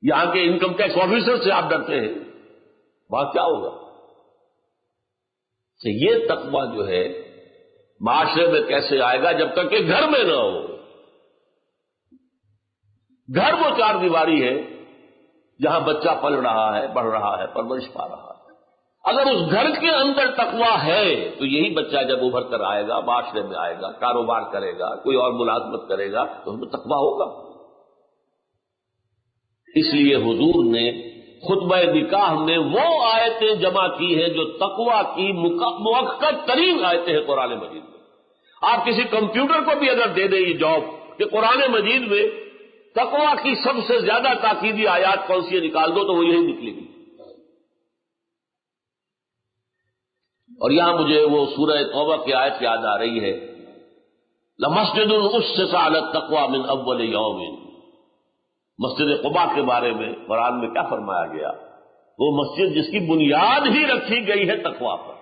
یہاں کے انکم ٹیکس آفیسر سے آپ ڈرتے ہیں، وہاں کیا ہوگا؟ تو یہ تقویٰ جو ہے معاشرے میں کیسے آئے گا جب تک کہ گھر میں نہ ہو؟ گھر وہ چار دیواری ہے جہاں بچہ پل رہا ہے، بڑھ رہا ہے، پرورش پا رہا ہے۔ اگر اس گھر کے اندر تقویٰ ہے تو یہی بچہ جب ابھر کر آئے گا، معاشرے میں آئے گا، کاروبار کرے گا، کوئی اور ملازمت کرے گا تو ان میں تقویٰ ہوگا۔ اس لیے حضور نے خطبہ نکاح میں وہ آیتیں جمع کی ہیں جو تقویٰ کی مؤکد ترین آیتیں ہیں قرآن مجید میں۔ آپ کسی کمپیوٹر کو بھی اگر دے دیں یہ جاب کہ قرآن مجید میں تقویٰ کی سب سے زیادہ تاکیدی آیات کون سی ہے نکال دو تو وہ یہی نکلے گی۔ اور یہاں مجھے وہ سورہ توبہ کی آیت یاد آ رہی ہے، لَمَسْجِدٌ أُسِّسَ عَلَى التَّقْوَى مِنْ أَوَّلِ يَوْمٍ۔ مسجد قباء کے بارے میں قرآن میں کیا فرمایا گیا؟ وہ مسجد جس کی بنیاد ہی رکھی گئی ہے تقویٰ پر،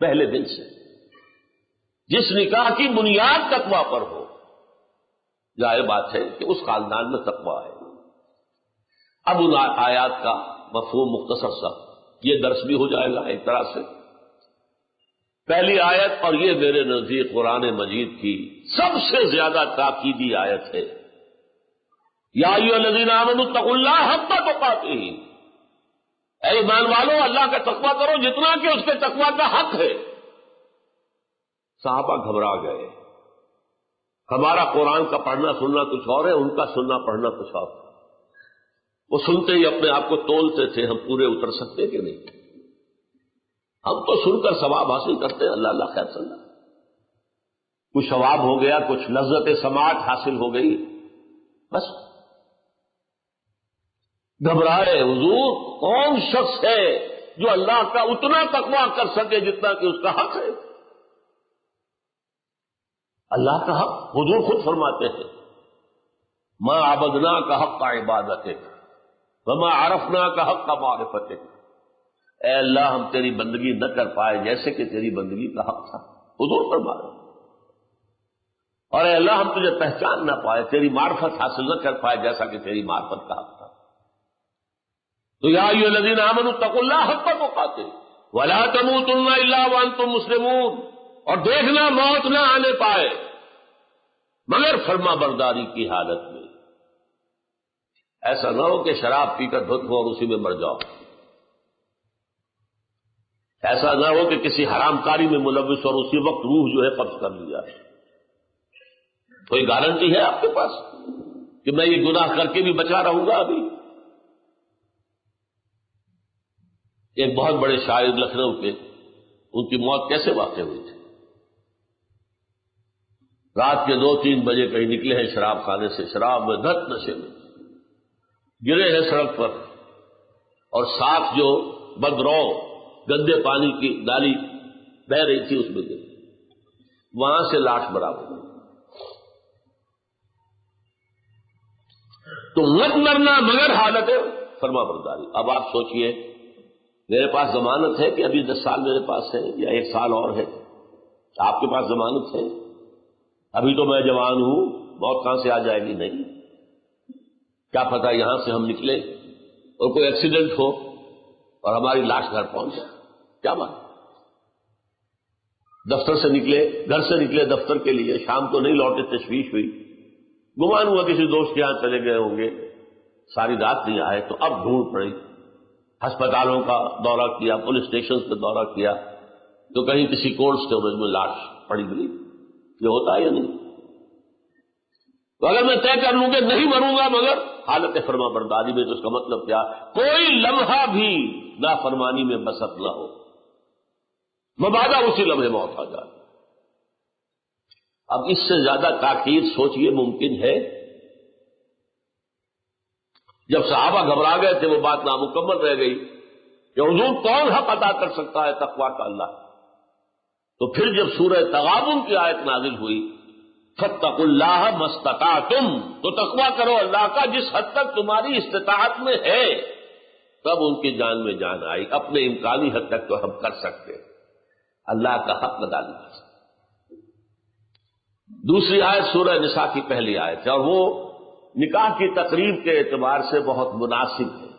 پہلے دن سے، جس نکاح کی بنیاد تقویٰ پر ہو، ظاہر بات ہے کہ اس خاندان میں تقویٰ ہے۔ اب ان آیات کا مفہوم مختصر سا یہ درس بھی ہو جائے گا ایک طرح سے۔ پہلی آیت، اور یہ میرے نزدیک قرآن مجید کی سب سے زیادہ تاکیدی آیت ہے، یا ایھا الذین آمنوا اتقوا اللہ حق تقاتہ، اے ایمان والو اللہ کا تقویٰ کرو جتنا کہ اس کے تقویٰ کا حق ہے۔ صحابہ گھبرا گئے، ہمارا قرآن کا پڑھنا سننا کچھ اور ہے، ان کا سننا پڑھنا کچھ اور ہے۔ وہ سنتے ہی اپنے آپ کو تولتے تھے، ہم پورے اتر سکتے کہ نہیں؟ ہم تو سن کر ثواب حاصل کرتے ہیں، اللہ اللہ خیر سننا، کچھ ثواب ہو گیا، کچھ لذت سماعت حاصل ہو گئی، بس گھبرائے۔ حضور کون شخص ہے جو اللہ کا اتنا تقویٰ کر سکے جتنا کہ اس کا حق ہے؟ اللہ کا حق حضور خود فرماتے ہیں، ما عبدنا کا حق کا عبادتک وما عرفنا کا حق کا معرفتک۔ اے اللہ ہم تیری بندگی نہ کر پائے جیسے کہ تیری بندگی کا حق تھا، حضور فرما رہے ہیں، اور اے اللہ ہم تجھے پہچان نہ پائے، تیری معرفت حاصل نہ کر پائے جیسا کہ تیری معرفت کا حق تھا۔ تو یا ایھا الذین آمنوا اتقوا اللہ حق تقاتہ ولا تموتن الا وانتم مسلمون، اور دیکھنا موت نہ آنے پائے مگر فرما برداری کی حالت میں۔ ایسا نہ ہو کہ شراب پی کر دھت ہو اور اسی میں مر جاؤ، ایسا نہ ہو کہ کسی حرام کاری میں ملوث اور اسی وقت روح جو ہے قبض کر لی جائے۔ کوئی گارنٹی ہے آپ کے پاس کہ میں یہ گناہ کر کے بھی بچا رہوں گا؟ ابھی ایک بہت بڑے شاعر لکھنؤ کے، ان کی موت کیسے واقع ہوئی تھی؟ رات کے 2-3 بجے کہیں نکلے ہیں شراب خانے سے، شراب میں دھت نشے میں گرے ہیں سڑک پر، اور ساتھ جو بدرو گندے پانی کی نالی بہ رہی تھی اس میں گرے، وہاں سے لاش برآمد ہوئی۔ تو مت مرنا مگر حالت فرما برداری۔ اب آپ سوچئے میرے پاس ضمانت ہے کہ ابھی 10 سال میرے پاس ہے یا 1 سال اور ہے، آپ کے پاس ضمانت ہے؟ ابھی تو میں جوان ہوں، موت کہاں سے آ جائے گی؟ نہیں، کیا پتہ یہاں سے ہم نکلے اور کوئی ایکسیڈنٹ ہو اور ہماری لاش گھر پہنچ جائے، کیا بات؟ دفتر سے نکلے، گھر سے نکلے دفتر کے لیے، شام کو نہیں لوٹے، تشویش ہوئی، گمان ہوا کسی دوست کے یہاں چلے گئے ہوں گے، ساری رات نہیں آئے، تو اب ڈھونڈ پڑی، ہسپتالوں کا دورہ کیا، پولیس اسٹیشن کا دورہ کیا، تو کہیں کسی کولڈ اسٹوریج میں لاش پڑی ملی۔ یہ ہوتا ہے یا نہیں؟ تو اگر میں طے کر لوں کہ نہیں مروں گا مگر حالت فرما برداری میں، تو اس کا مطلب کیا؟ کوئی لمحہ بھی نافرمانی میں بسر نہ ہو، مبادا اسی لمحے موت آ جائے۔ اب اس سے زیادہ تاکید سوچئے ممکن ہے؟ جب صحابہ گھبرا گئے تھے وہ بات نامکمل رہ گئی، کہ حضور کون حق ادا کر سکتا ہے تقویٰ کا؟ اللہ۔ تو پھر جب سورہ تغابن کی آیت نازل ہوئی فاتقوا اللہ ما استطعتم، تو تقویٰ کرو اللہ کا جس حد تک تمہاری استطاعت میں ہے، تب ان کی جان میں جان آئی۔ اپنے امکانی حد تک تو ہم کر سکتے، اللہ کا حق ادا نہیں کر سکتے۔ دوسری آیت سورہ نساء کی پہلی آیت ہے، اور وہ نکاح کی تقریب کے اعتبار سے بہت مناسب ہے،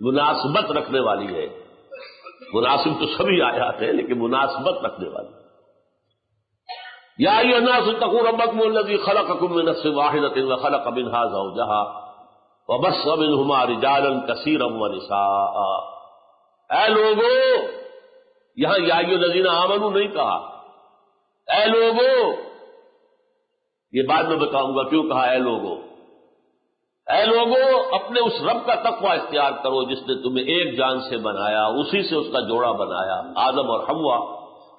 مناسبت رکھنے والی ہے۔ مناسب تو سبھی آیات ہیں لیکن مناسبت رکھنے والی۔ یا ایھا الناس اتقوا ربکم الذی خلقکم من نفس واحدۃ وخلق منها زوجها وبث منهما رجالا کثیرا ونساء۔ اے لوگو، یہاں یا ایھا الذین آمنوا نہیں کہا، اے لوگو، یہ بعد میں بتاؤں گا کیوں کہا اے لوگو۔ اے لوگو، اپنے اس رب کا تقوی اختیار کرو جس نے تمہیں ایک جان سے بنایا، اسی سے اس کا جوڑا بنایا آدم اور حوا،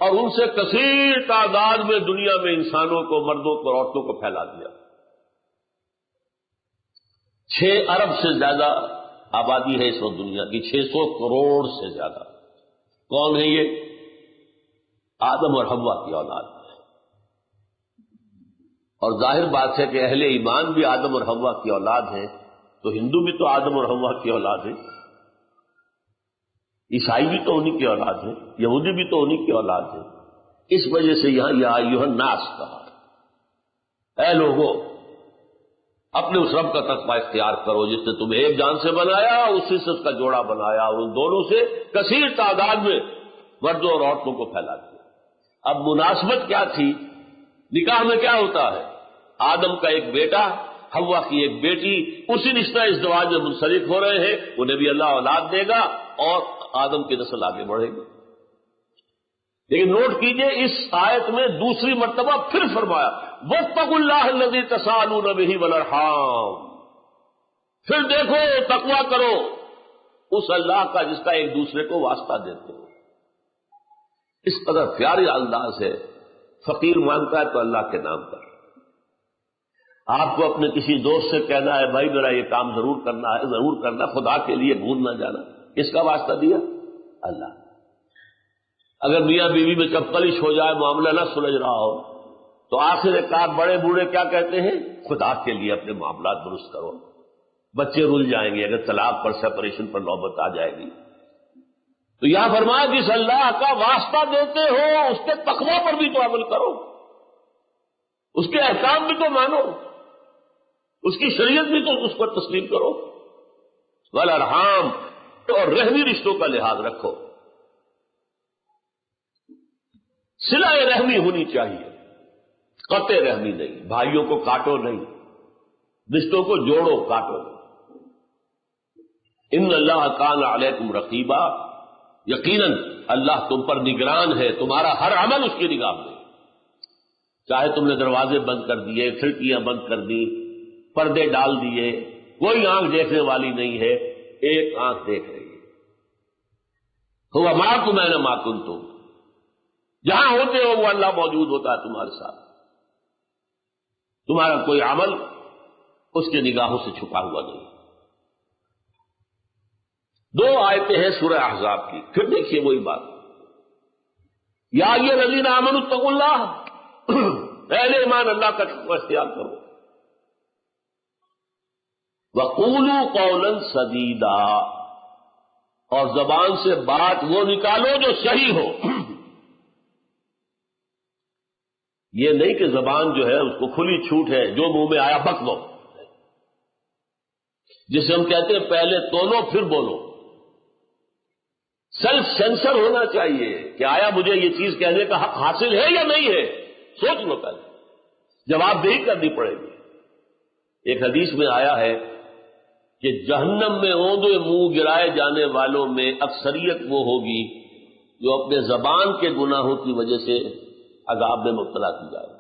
اور ان سے کثیر تعداد میں دنیا میں انسانوں کو، مردوں کو، عورتوں کو پھیلا دیا۔ 6 ارب سے زیادہ آبادی ہے اس وقت دنیا کی، 600 کروڑ سے زیادہ۔ کون ہے یہ؟ آدم اور حوا کی اولاد۔ اور ظاہر بات ہے کہ اہل ایمان بھی آدم اور حوا کی اولاد ہیں، تو ہندو بھی تو آدم اور حوا کی اولاد ہے، عیسائی بھی تو انہی کی اولاد ہے، یہودی بھی تو انہی کی اولاد ہے۔ اس وجہ سے یہاں یا ایھا الناس کہا، اے لوگو، اپنے اس رب کا تقوی اختیار کرو جس نے تمہیں ایک جان سے بنایا، اسی سے اس کا جوڑا بنایا، اور ان دونوں سے کثیر تعداد میں مردوں اور عورتوں کو پھیلا دیا۔ اب مناسبت کیا تھی؟ نکاح میں کیا ہوتا ہے؟ آدم کا ایک بیٹا، حوا کی ایک بیٹی، اسی رشتہ ازدواج میں منسلک ہو رہے ہیں، انہیں بھی اللہ اولاد دے گا اور آدم کی نسل آگے بڑھے گی۔ لیکن نوٹ کیجئے اس آیت میں دوسری مرتبہ پھر فرمایا واتقوا اللہ الذی تساءلون بہ والارحام، پھر دیکھو تقویٰ کرو اس اللہ کا جس کا ایک دوسرے کو واسطہ دیتے ہو۔ اس قدر پیارے انداز ہے، فقیر مانگتا ہے تو اللہ کے نام پر۔ آپ کو اپنے کسی دوست سے کہنا ہے بھائی میرا یہ کام ضرور کرنا ہے، ضرور کرنا، خدا کے لیے بھول نہ جانا، کس کا واسطہ دیا؟ اللہ۔ اگر میاں بیوی میں چپکلش ہو جائے، معاملہ نہ سلجھ رہا ہو، تو آخر کار بڑے بوڑھے کیا کہتے ہیں؟ خدا کے لیے اپنے معاملات درست کرو۔ بچے رل جائیں گے اگر طلاق پر، سپریشن پر نوبت آ جائے گی۔ تو یہاں فرمایا جس اللہ کا واسطہ دیتے ہو اس کے تقوی پر بھی تو عمل کرو، اس کے احکام بھی تو مانو، اس کی شریعت بھی تو اس پر تسلیم کرو۔ والارحام، اور رحمی رشتوں کا لحاظ رکھو، صلہ رحمی ہونی چاہیے، قطع رحمی نہیں، بھائیوں کو کاٹو نہیں، رشتوں کو جوڑو، کاٹو نہیں۔ ان اللہ کان علیکم رقیبا، یقیناً اللہ تم پر نگران ہے، تمہارا ہر عمل اس کی نگاہ میں۔ چاہے تم نے دروازے بند کر دیے، کھڑکیاں بند کر دی، پردے ڈال دیے، کوئی آنکھ دیکھنے والی نہیں ہے، ایک آنکھ دیکھ رہی ہے۔ ہوا معکم اینما کنتم، جہاں ہوتے ہو وہ اللہ موجود ہوتا ہے تمہارے ساتھ۔ تمہارا کوئی عمل اس کی نگاہوں سے چھپا ہوا نہیں۔ 2 آیتیں ہیں سورہ احزاب کی، پھر دیکھیے وہی بات، یا ایھا الذین آمنوا اتقوا اللہ، اہل ایمان اللہ کا تقوی اختیار کرو، وقولوا قولا سدیدا، اور زبان سے بات وہ نکالو جو صحیح ہو۔ یہ نہیں کہ زبان جو ہے اس کو کھلی چھوٹ ہے، جو منہ میں آیا بک دو، جسے ہم کہتے ہیں پہلے تولو پھر بولو۔ سیلف سینسر ہونا چاہیے کہ آیا مجھے یہ چیز کہنے کا حق حاصل ہے یا نہیں ہے، سوچ لو پہلے، جواب دہی کرنی پڑے گی۔ ایک حدیث میں آیا ہے کہ جہنم میں اوندے منہ گرائے جانے والوں میں اکثریت وہ ہوگی جو اپنے زبان کے گناہوں کی وجہ سے عذاب میں مبتلا کی جائے۔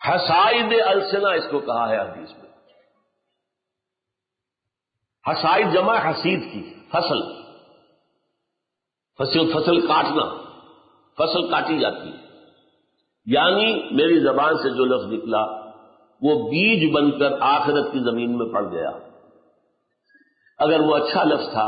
حصائد السنہ اس کو کہا ہے حدیث میں۔ حصائد جمع حسید کی، فصل کاٹنا، فصل کاٹی جاتی ہے، یعنی میری زبان سے جو لفظ نکلا وہ بیج بن کر آخرت کی زمین میں پڑ گیا۔ اگر وہ اچھا لفظ تھا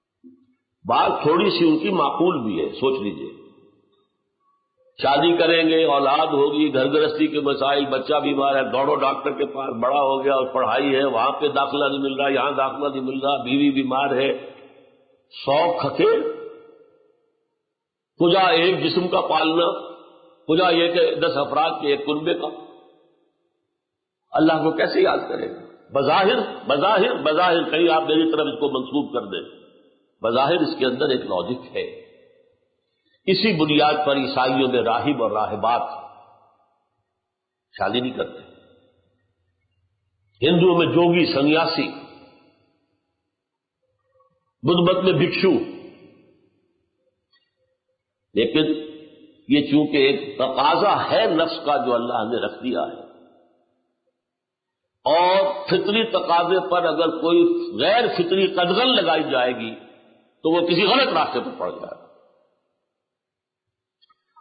بات تھوڑی سی ان کی معقول بھی ہے. سوچ لیجئے، شادی کریں گے، اولاد ہوگی، گھر گرہستی کے مسائل، بچہ بیمار ہے، دوڑو ڈاکٹر کے پاس، بڑا ہو گیا اور پڑھائی ہے، وہاں پہ داخلہ نہیں مل رہا، یہاں داخلہ نہیں مل رہا، بیوی بیمار ہے، 100 کھکے، کجا ایک جسم کا پالنا، کجا یہ کہ 10 افراد کے ایک کنبے کا. اللہ کو کیسے یاد کرے گا؟ بظاہر کہیں آپ میری طرف اس کو منسوب کر دیں، بظاہر اس کے اندر ایک لاجک ہے. اسی بنیاد پر عیسائیوں میں راہب اور راہبات شادی نہیں کرتے، ہندوؤں میں جوگی سنیاسی، بدھ مت میں بھکشو. لیکن یہ چونکہ ایک تقاضا ہے نفس کا جو اللہ نے رکھ دیا ہے، اور فطری تقاضے پر اگر کوئی غیر فطری قدغن لگائی جائے گی تو وہ کسی غلط راستے پر پڑ جائے گا.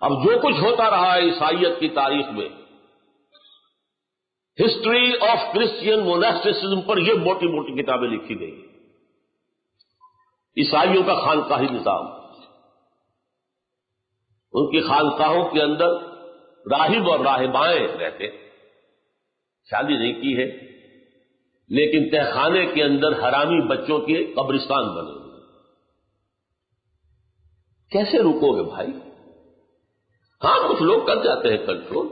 اب جو کچھ ہوتا رہا ہے عیسائیت کی تاریخ میں، ہسٹری آف کرسچین موناسٹسزم پر یہ موٹی موٹی کتابیں لکھی گئی. عیسائیوں کا خانقاہی نظام، ان کی خانقاہوں کے اندر راہب اور راہبائیں رہتے، شادی نہیں کی ہے، لیکن تہخانے کے اندر حرامی بچوں کے قبرستان بنے ہوئے. کیسے روکو گے بھائی؟ ہاں کچھ لوگ کر جاتے ہیں کنٹرول،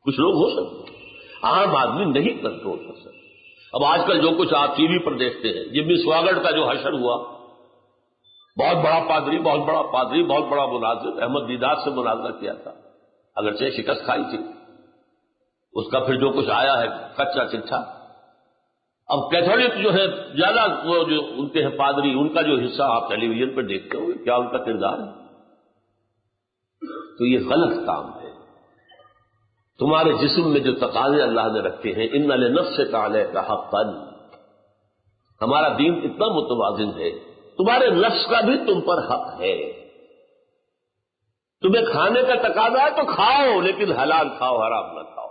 کچھ لوگ ہو سکتے ہیں، عام آدمی نہیں کنٹرول کر سکتے. اب آج کل جو کچھ آپ ٹی وی پر دیکھتے ہیں، جمی سواگڑ کا جو حشر ہوا، بہت بڑا پادری، بہت بڑا مناظر، احمد دیدات سے مناظرہ کیا تھا، اگرچہ شکست کھائی تھی، اس کا پھر جو کچھ آیا ہے کچا چٹھا. اب کیتھولک جو ہے زیادہ، وہ جو ان کے ہیں پادری، ان کا جو حصہ آپ ٹیلی ویژن پہ دیکھتے ہوں گے، کیا ان کا کردار ہے؟ تو یہ غلط کام ہے. تمہارے جسم میں جو تقاضے اللہ نے رکھے ہیں، ان لنفسک علیک حقا، ہمارا دین اتنا متوازن ہے، تمہارے نفس کا بھی تم پر حق ہے. تمہیں کھانے کا تقاضا ہے تو کھاؤ، لیکن حلال کھاؤ، حرام نہ کھاؤ،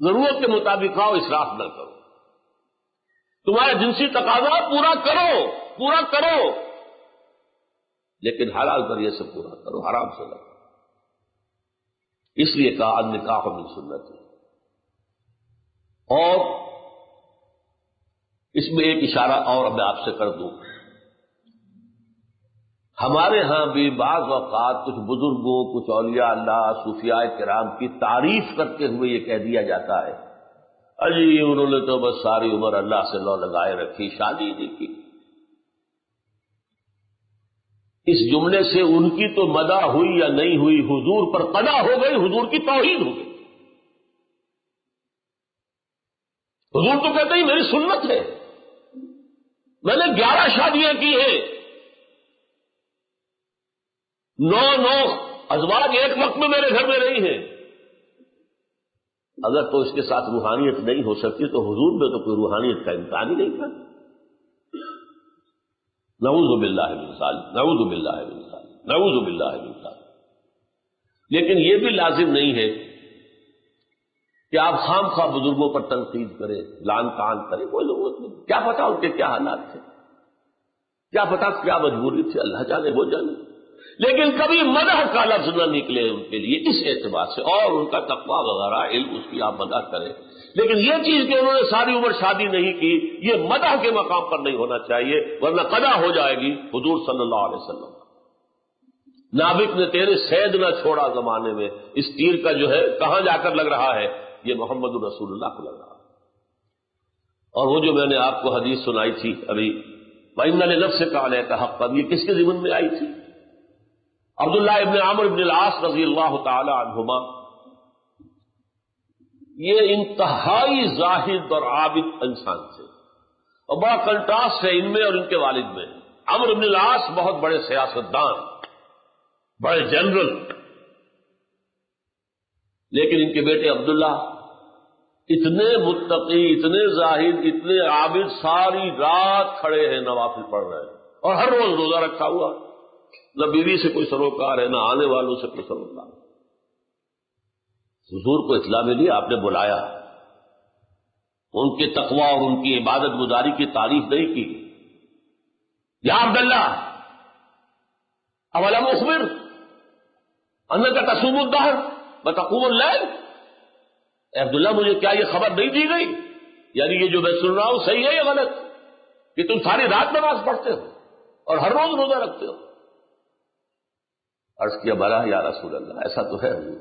ضرورت کے مطابق کھاؤ، اسراف نہ کرو. تمہارا جنسی تقاضا پورا کرو، لیکن حلال ذریعے سے پورا کرو، حرام سے نہ کرو. اس لیے کہا النکاح من سنتی. اور اس میں ایک اشارہ اور میں آپ سے کر دوں، ہمارے ہاں بھی بعض اوقات کچھ بزرگوں، کچھ اولیاء اللہ، صوفیاء کرام کی تعریف کرتے ہوئے یہ کہہ دیا جاتا ہے، اجی انہوں نے تو بس ساری عمر اللہ سے لو لگائے رکھی، شادی نہیں کی. اس جملے سے ان کی تو مدح ہوئی یا نہیں ہوئی، حضور پر قدح ہو گئی، حضور کی توہین ہو گئی. حضور تو کہتے ہیں میری سنت ہے، میں نے 11 شادیاں کی ہیں، 9 ازواج ایک وقت میں میرے گھر میں نہیں ہیں. اگر تو اس کے ساتھ روحانیت نہیں ہو سکتی تو حضور میں تو کوئی روحانیت کا امکان ہی نہیں تھا. نعوذ باللہ من ذالک، نعوذ باللہ من ذالک، نعوذ باللہ من ذالک. لیکن یہ بھی لازم نہیں ہے کہ آپ خام خواہ بزرگوں پر تنقید کریں، لعن طعن کریں، کوئی ضرورت نہیں. کیا پتا ان کے کیا حالات تھے، کیا پتا کیا مجبوری تھی، اللہ جانے وہ جانے. لیکن کبھی مدح کا لفظ نہ نکلے ان کے لیے اس اعتبار سے، اور ان کا تقویٰ وغیرہ علم اس کی آپ مدح کریں. لیکن یہ چیز کہ انہوں نے ساری عمر شادی نہیں کی، یہ مدح کے مقام پر نہیں ہونا چاہیے، ورنہ قضا ہو جائے گی. حضور صلی اللہ علیہ وسلم، نابک نے تیرے سید نہ چھوڑا زمانے میں، اس تیر کا جو ہے کہاں جا کر لگ رہا ہے، یہ محمد رسول اللہ کو لگ رہا ہے. اور وہ جو میں نے آپ کو حدیث سنائی تھی ابھی، وَإِنَّ لِنَفْسِكَ عَلَيْكَ حَقًّا، یہ کس کے ضمن میں آئی تھی؟ عبداللہ ابن عمرو ابن العاص رضی اللہ تعالی عنہما، یہ انتہائی زاہد اور عابد انسان تھے، اور بڑا کنٹراسٹ ہے ان میں اور ان کے والد میں. عمرو ابن العاص بہت بڑے سیاستدان، بڑے جنرل، لیکن ان کے بیٹے عبداللہ اتنے متقی، اتنے زاہد، اتنے عابد، ساری رات کھڑے ہیں نوافل پڑھ رہے ہیں، اور ہر روز روزہ رکھا ہوا، نہ بیوی سے کوئی سروکار ہے، نہ آنے والوں سے کوئی سروکار. حضور کو اطلاع ملی، آپ نے بلایا، ان کے تقویٰ اور ان کی عبادت گزاری کی تعریف نہیں کی. یا عبداللہ، اولم اخبر انک تصوم الدہر وتقوم اللیل، اے عبداللہ مجھے کیا یہ خبر نہیں دی گئی، یعنی یہ جو میں سن رہا ہوں صحیح ہے یا غلط، کہ تم ساری رات نماز پڑھتے ہو اور ہر روز روزہ رکھتے ہو؟ عرض کیا بلا یا رسول اللہ ایسا تو ہے حضور۔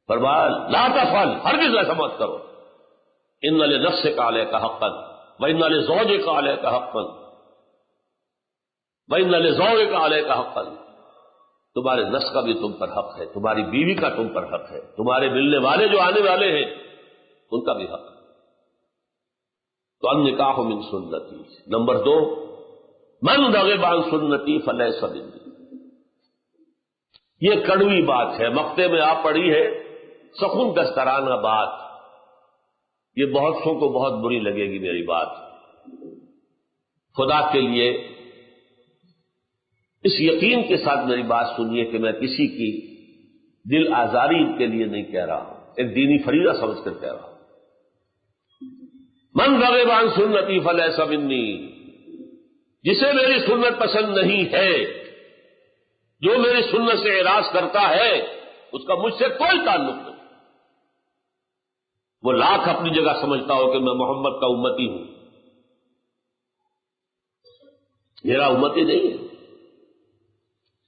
فرمایا لا تفعل، ہرگز ایسا مت کرو، ان لنفسک علیک حقا وان لزوجک علیک حقا وان لزوجک علیک حقا، تمہارے نفس کا بھی تم پر حق ہے، تمہاری بیوی کا تم پر حق ہے، تمہارے ملنے والے جو آنے والے ہیں ان کا بھی حق ہے۔ تو النکاح من سنتی، نمبر 2 من رغب عن سنتی فلیس منی، یہ کڑوی بات ہے، مقطع میں آپ پڑھی ہے سخن دسترانہ بات، یہ بہت سو کو بہت بری لگے گی میری بات، خدا کے لیے اس یقین کے ساتھ میری بات سنیے کہ میں کسی کی دل آزاری کے لیے نہیں کہہ رہا ہوں، ایک دینی فریضہ سمجھ کر کہہ رہا ہوں۔ من رغب عن سنتی فلیس منی، جسے میری سنت پسند نہیں ہے، جو میری سنت سے اعراض کرتا ہے، اس کا مجھ سے کوئی تعلق نہیں۔ وہ لاکھ اپنی جگہ سمجھتا ہو کہ میں محمد کا امتی ہوں، میرا امتی نہیں ہے۔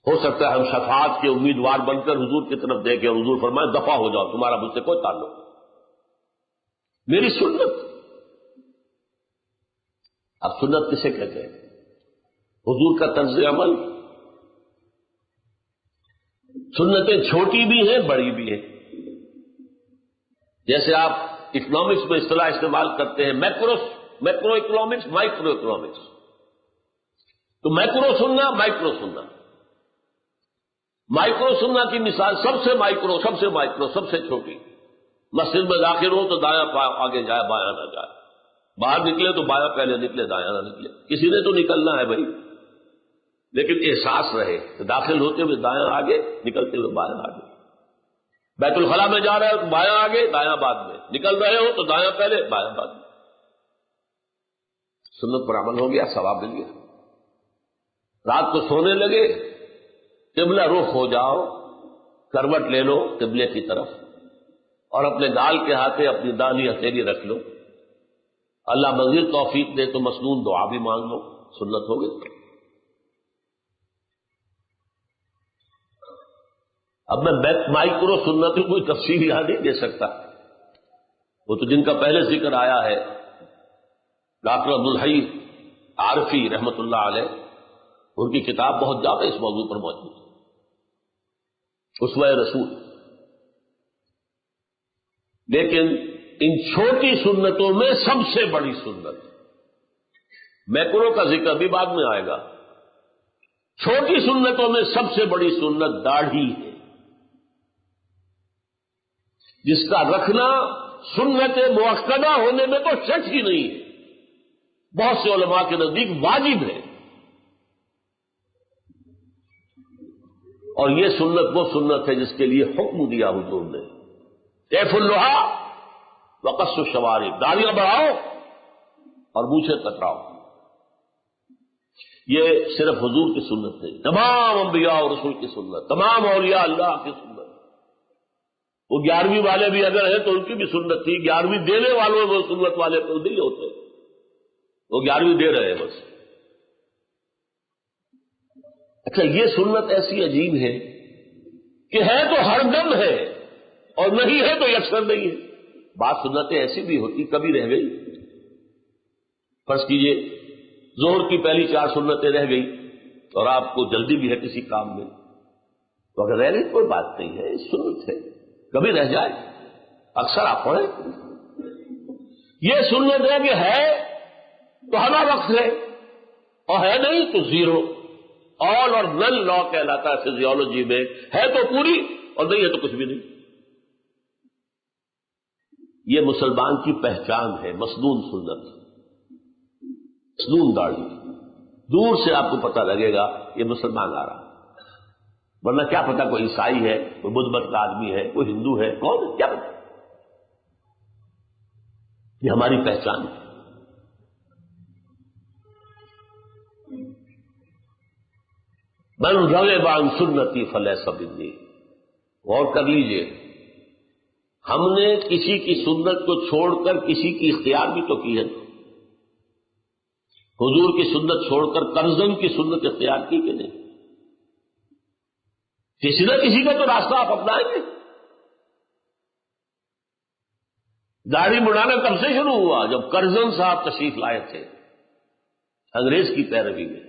ہو سکتا ہے ہم شفاعت کے امیدوار بن کر حضور کی طرف دیکھیں اور حضور فرمائے دفع ہو جاؤ، تمہارا مجھ سے کوئی تعلق نہیں۔ میری سنت، اب سنت کسے کہتے ہیں؟ حضور کا طرز عمل۔ سنتیں چھوٹی بھی ہیں بڑی بھی ہیں، جیسے آپ اکنامکس میں اصطلاح استعمال کرتے ہیں میکرو اکنامکس، مائکرو اکنامکس، تو میکرو سننا، مائکرو سننا۔ مائکرو سننا کی مثال سب سے مائکرو، سب سے چھوٹی، مسجد میں داخل ہو تو دایاں آگے جائے بایاں نہ جائے، باہر نکلے تو بایاں پہلے نکلے دایاں نہ نکلے، کسی نے تو نکلنا ہے بھائی، لیکن احساس رہے کہ داخل ہوتے ہوئے دایاں آگے، نکلتے ہوئے بایاں آگے، بیت الخلاء میں جا رہے ہو تو بایاں آگے دایاں بعد میں، نکل رہے ہو تو دایاں پہلے بایاں بعد میں۔ سنت پر عمل ہو گیا، ثواب مل گیا۔ رات کو سونے لگے، قبلہ رخ ہو جاؤ، کروٹ لے لو قبلے کی طرف، اور اپنے گال کے ہاتھے اپنی داہنی ہتھیلی رکھ لو، اللہ مزید توفیق دے تو مسنون دعا بھی مانگ لو، سنت ہو گئی۔ اب میں مائکرو سنت کی کوئی تفصیل یہاں نہیں دے سکتا، وہ تو جن کا پہلے ذکر آیا ہے، ڈاکٹر عبدالحی عارفی رحمت اللہ علیہ، ان کی کتاب بہت زیادہ اس موضوع پر موجود ہے، اسوہ رسول۔ لیکن ان چھوٹی سنتوں میں سب سے بڑی سنت، میکرو کا ذکر بھی بعد میں آئے گا، چھوٹی سنتوں میں سب سے بڑی سنت داڑھی ہے، جس کا رکھنا سنت مؤکدہ ہونے میں تو شک ہی نہیں ہے، بہت سے علماء کے نزدیک واجب ہے۔ اور یہ سنت وہ سنت ہے جس کے لیے حکم دیا حضور نے، کیف اللحا وقص الشوارب، داڑیاں بڑھاؤ اور مونچھیں کتراؤ۔ یہ صرف حضور کی سنت نہیں، تمام انبیاء اور رسول کی سنت، تمام اولیاء اللہ کی سنت۔ وہ 11ویں والے بھی اگر ہیں تو ان کی بھی سنت تھی، 11ویں دینے والوں وہ سنت والے تو نہیں ہوتے، وہ 11ویں دے رہے ہیں بس۔ اچھا، یہ سنت ایسی عجیب ہے کہ ہے تو ہر دم ہے اور نہیں ہے تو یکسر نہیں ہے۔ بعض سنتیں ایسی بھی ہوتی کبھی رہ گئی، فرض کیجئے ظہر کی پہلی 4 سنتیں رہ گئی اور آپ کو جلدی بھی ہے کسی کام میں، تو اگر رہ گئی کوئی بات نہیں ہے، سنت ہے، کبھی رہ جائے، اکثر آپ پڑھیں۔ یہ سنت ہے کہ ہے تو ہمارا وقت ہے اور ہے نہیں تو زیرو، آل اور نل لا کہلاتا ہے فزیولوجی میں، ہے تو پوری اور نہیں ہے تو کچھ بھی نہیں۔ یہ مسلمان کی پہچان ہے، مسنون سنت، مسنون داڑھی، دور سے آپ کو پتہ لگے گا یہ مسلمان آ رہا، ورنہ کیا پتا کوئی عیسائی ہے، کوئی بدھ مت کا آدمی ہے، کوئی ہندو ہے، کون ہے کیا پتا۔ یہ ہماری پہچان ہے۔ من رغب عن سنتی فلیس منی. غور کر لیجئے، ہم نے کسی کی سنت کو چھوڑ کر کسی کی اختیار بھی تو کی ہے. حضور کی سنت چھوڑ کر کرزن کی سنت اختیار کی کہ نہیں؟ کسی نہ کسی کا تو راستہ آپ اپنائیں گے. داڑھی مڑانا کب سے شروع ہوا؟ جب کرزن صاحب تشریف لائے تھے انگریز کی پیروی میں.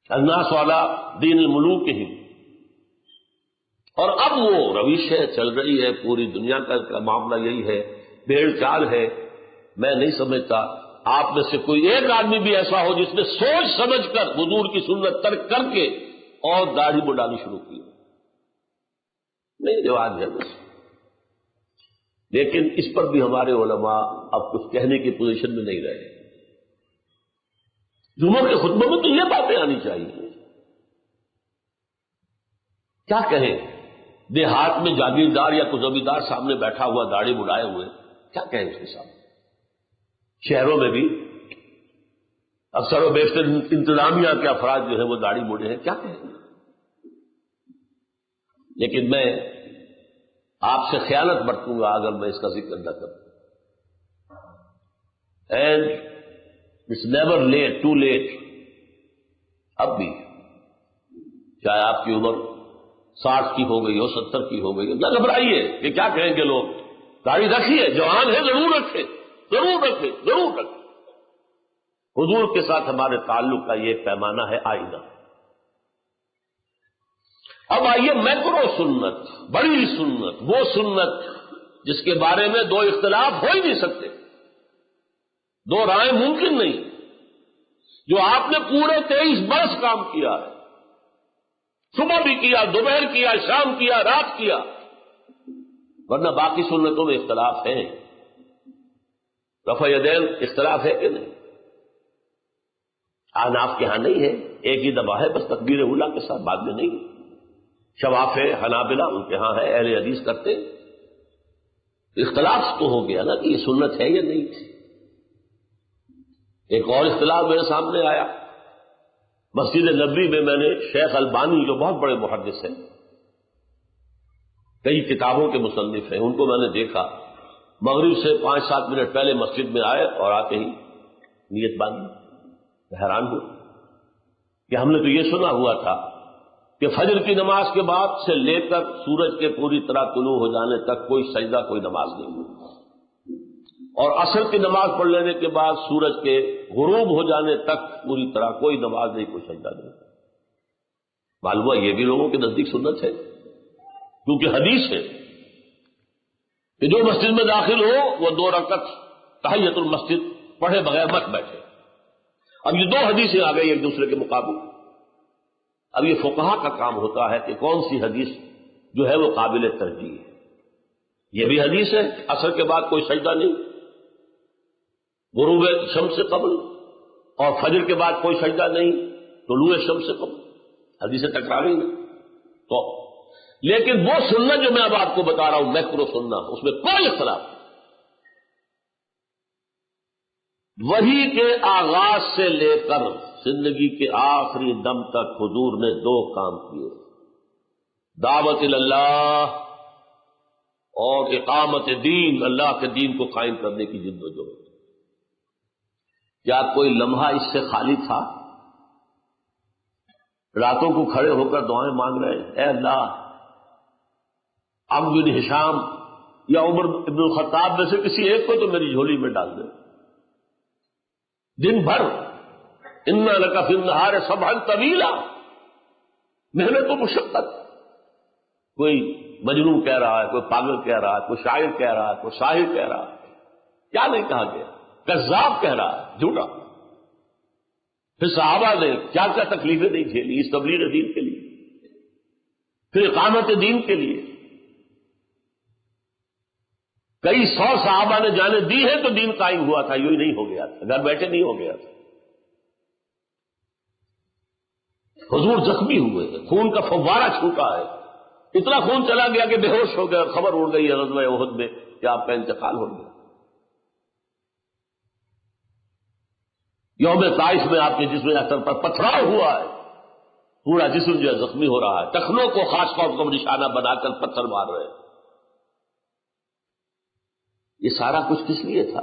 الناس والا دین الملوک ہی. اور اب وہ روش ہے چل رہی ہے، پوری دنیا کا معاملہ یہی ہے، بھیڑ چال ہے. میں نہیں سمجھتا آپ میں سے کوئی ایک آدمی بھی ایسا ہو جس نے سوچ سمجھ کر حضور کی سنت ترک کر کے اور داڑھی مڈانی شروع کی. نہیں، رواج ہے بس. لیکن اس پر بھی ہمارے علماء اب کچھ کہنے کی پوزیشن میں نہیں رہے. جمعہ کے خطبے میں تو یہ باتیں آنی چاہیے. کیا کہیں؟ دیہات میں جاگیردار یا کوئی زمیندار سامنے بیٹھا ہوا داڑھی مڈائے ہوئے، کیا کہیں اس کے سامنے؟ شہروں میں بھی اکثر و بیشتر انتظامیہ کے افراد جو ہیں وہ داڑھی مڈے ہیں، کیا کہیں؟ لیکن میں آپ سے خیانت برتوں گا اگر میں اس کا ذکر نہ کروں. And it's never late, too late. اب بھی چاہے آپ کی عمر 60 کی ہو گئی ہو، 70 کی ہو گئی ہو، نہ گھبرائیے کہ کیا کہیں گے لوگ. داڑھی رکھیے، جوان ہے ضرور رکھے، ضرور رکھے، ضرور رکھے. حضور کے ساتھ ہمارے تعلق کا یہ پیمانہ ہے آئینہ. اب آئیے میکرو سنت، بڑی سنت، وہ سنت جس کے بارے میں دو اختلاف ہو ہی نہیں سکتے، دو رائے ممکن نہیں، جو آپ نے پورے 23 برس کام کیا ہے. صبح بھی کیا، دوپہر کیا، شام کیا، رات کیا. ورنہ باقی سنتوں میں اختلاف ہے. رفع یدین اختلاف ہے کہ نہیں؟ احناف کے ہاں نہیں ہے، ایک ہی دبا ہے بس تکبیر اولیٰ کے ساتھ، بعد میں نہیں. شوافع، حنابلہ ان کے ہاں ہے، اہل حدیث کرتے. اختلاف تو ہو گیا نا کہ یہ سنت ہے یا نہیں. ایک اور اختلاف میرے سامنے آیا. مسجد نبوی میں نے شیخ البانی جو بہت بڑے محدث ہیں، کئی کتابوں کے مصنف ہیں، ان کو میں نے دیکھا مغرب سے 5-7 منٹ پہلے مسجد میں آئے اور آتے ہی نیت باندھی. حیران ہوں کہ ہم نے تو یہ سنا ہوا تھا کہ فجر کی نماز کے بعد سے لے کر سورج کے پوری طرح طلوع ہو جانے تک کوئی سجدہ، کوئی نماز نہیں ہوئی، اور عصر کی نماز پڑھ لینے کے بعد سورج کے غروب ہو جانے تک پوری طرح کوئی نماز نہیں، کوئی سجدہ نہیں. معلوم ہوا یہ بھی لوگوں کے نزدیک سنت ہے، کیونکہ حدیث ہے کہ جو مسجد میں داخل ہو وہ 2 رکعت تحیۃ المسجد پڑھے بغیر مت بیٹھے. اب یہ 2 حدیثیں آ گئی ایک دوسرے کے مقابل. اب یہ فقہا کا کام ہوتا ہے کہ کون سی حدیث جو ہے وہ قابل ترجیح ہے. یہ بھی حدیث ہے عصر کے بعد کوئی سجدہ نہیں، غروب شمس سے قبل، اور فجر کے بعد کوئی سجدہ نہیں، طلوع شمس سے قبل. حدیثیں ٹکرا رہی ہیں. تو لیکن وہ سننا جو میں اب آپ کو بتا رہا ہوں میکرو سننا، اس میں کوئی اختلاف نہیں. وحی کے آغاز سے لے کر زندگی کے آخری دم تک حضور نے 2 کام کیے: دعوت اللہ اور اقامت دین، اللہ کے دین کو قائم کرنے کی جدوجہد. کیا کوئی لمحہ اس سے خالی تھا؟ راتوں کو کھڑے ہو کر دعائیں مانگ رہے ہیں، اے اللہ عمرو بن ہشام یا عمر بن الخطاب میں سے کسی ایک کو تو میری جھولی میں ڈال دے. دن بھر اِنَّ لَكَ فِي النَّهَارِ صَبْحًا طَوِيلًا، محنت و مشقت. کوئی مجنون کہہ رہا ہے، کوئی پاگل کہہ رہا ہے، کوئی شاعر کہہ رہا ہے، کوئی شاعر کہہ رہا ہے، کیا نہیں کہا گیا، کذاب کہہ رہا ہے، جھوٹا. پھر صحابہ نے کیا کیا تکلیفیں نہیں جھیلی اس تبلیغ دین کے لیے، پھر اقامت دین کے لیے. کئی 100 صحابہ نے جانیں دی ہیں تو دین قائم ہوا تھا، یوں ہی نہیں ہو گیا تھا، گھر بیٹھے نہیں ہو گیا تھا. حضور زخمی ہوئے ہیں، خون کا فوارہ چھوٹا ہے، اتنا خون چلا گیا کہ بے ہوش ہو گئے اور خبر اڑ گئی ہے غزوہ احد میں کہ آپ کا انتقال ہو گیا. یوم طائف میں آپ کے جسم اختر پر پتھراؤ ہوا ہے، پورا جسم جو ہے زخمی ہو رہا ہے، ٹخنوں کو خاص طور پر نشانہ بنا کر پتھر مار رہے ہیں۔ یہ سارا کچھ کس لیے تھا؟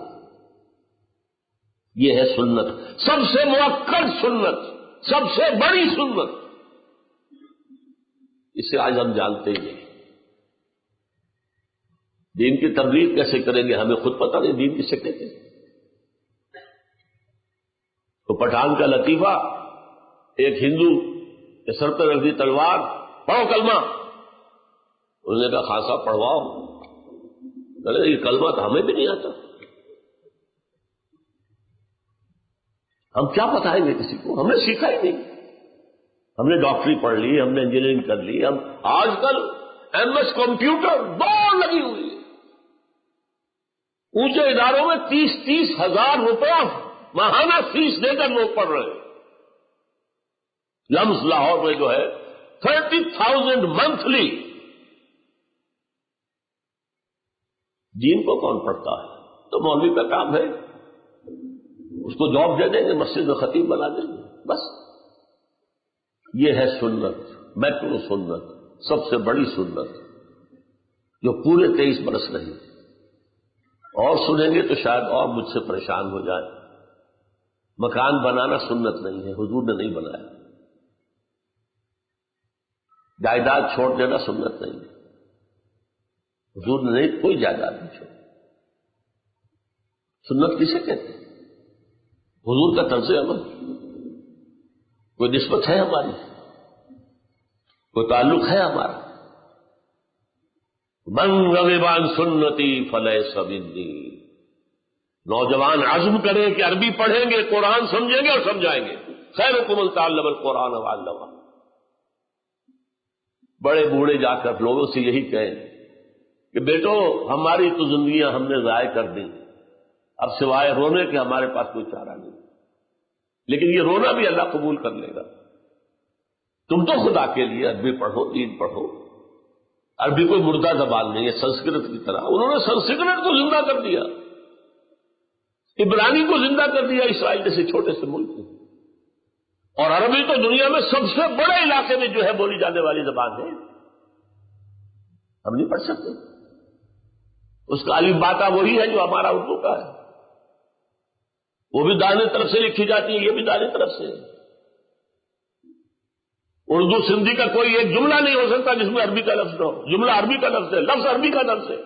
یہ ہے سنت، سب سے مؤکد سنت، سب سے بڑی سنت۔ اسے آج ہم جانتے ہی نہیں۔ دین کی تبلیغ کیسے کریں گے ہمیں خود پتہ نہیں، دین کسے کہتے ہیں۔ تو پٹھان کا لطیفہ، ایک ہندو کے سر پہ رکھ دی تلوار، پڑھو کلمہ۔ انہوں نے کہا خان صاحب پڑھواؤ۔ کہ یہ کلمہ تو ہمیں بھی نہیں آتا، ہم کیا بتائیں گے کسی کو، ہم نے سیکھا ہی نہیں۔ ہم نے ڈاکٹری پڑھ لی، ہم نے انجینئرنگ کر لی، ہم آج کل ایم ایس کمپیوٹر دوڑ لگی ہوئی ہے۔ اونچے اداروں میں 30,000 روپیہ ماہانہ فیس دے کر لوگ پڑھ رہے ہیں۔ لمس لاہور میں جو ہے 30,000 منتھلی۔ دین کو کون پڑھتا ہے؟ تو مولوی کا کام ہے، اس کو جاب دے دیں گے، مسجد میں خطیب بنا دیں گے، بس۔ یہ ہے سنت، میکرو سنت، سب سے بڑی سنت، جو پورے 23 برس رہی۔ اور سنیں گے تو شاید اور مجھ سے پریشان ہو جائیں۔ مکان بنانا سنت نہیں ہے، حضور نے نہیں بنایا۔ جائیداد چھوڑ دینا سنت نہیں ہے، حضور نے نہیں، کوئی جائیداد نہیں چھوڑ۔ سنت کسے کہتے ہیں؟ حضور کا طرز عمل، کوئی نسبت ہے ہماری، کوئی تعلق ہے ہمارا۔ من رغب عن سنتی فلیس منی۔ نوجوان عزم کریں کہ عربی پڑھیں گے، قرآن سمجھیں گے اور سمجھائیں گے۔ خیرکم من تعلم القرآن وعلمہ۔ بڑے بوڑھے جا کر لوگوں سے یہی کہیں کہ بیٹو ہماری تو زندگیاں ہم نے ضائع کر دی، اب سوائے رونے کے ہمارے پاس کوئی چارہ نہیں، لیکن یہ رونا بھی اللہ قبول کر لے گا۔ تم تو خدا کے لیے عربی پڑھو، دین پڑھو۔ عربی کوئی مردہ زبان نہیں ہے، سنسکرت کی طرح انہوں نے سنسکرت کو زندہ کر دیا، عبرانی کو زندہ کر دیا اسرائیل جیسے چھوٹے سے ملک میں۔ اور عربی تو دنیا میں سب سے بڑے علاقے میں جو ہے بولی جانے والی زبان ہے، ہم نہیں پڑھ سکتے۔ اس کا الف باتا وہی ہے جو ہمارا اردو کا ہے، وہ بھی دائیں طرف سے لکھی جاتی ہے، یہ بھی دائیں طرف سے۔ اردو سندھی کا کوئی ایک جملہ نہیں ہو سکتا جس میں عربی کا لفظ نہ ہو، جملہ عربی کا لفظ ہے، لفظ عربی کا لفظ ہے،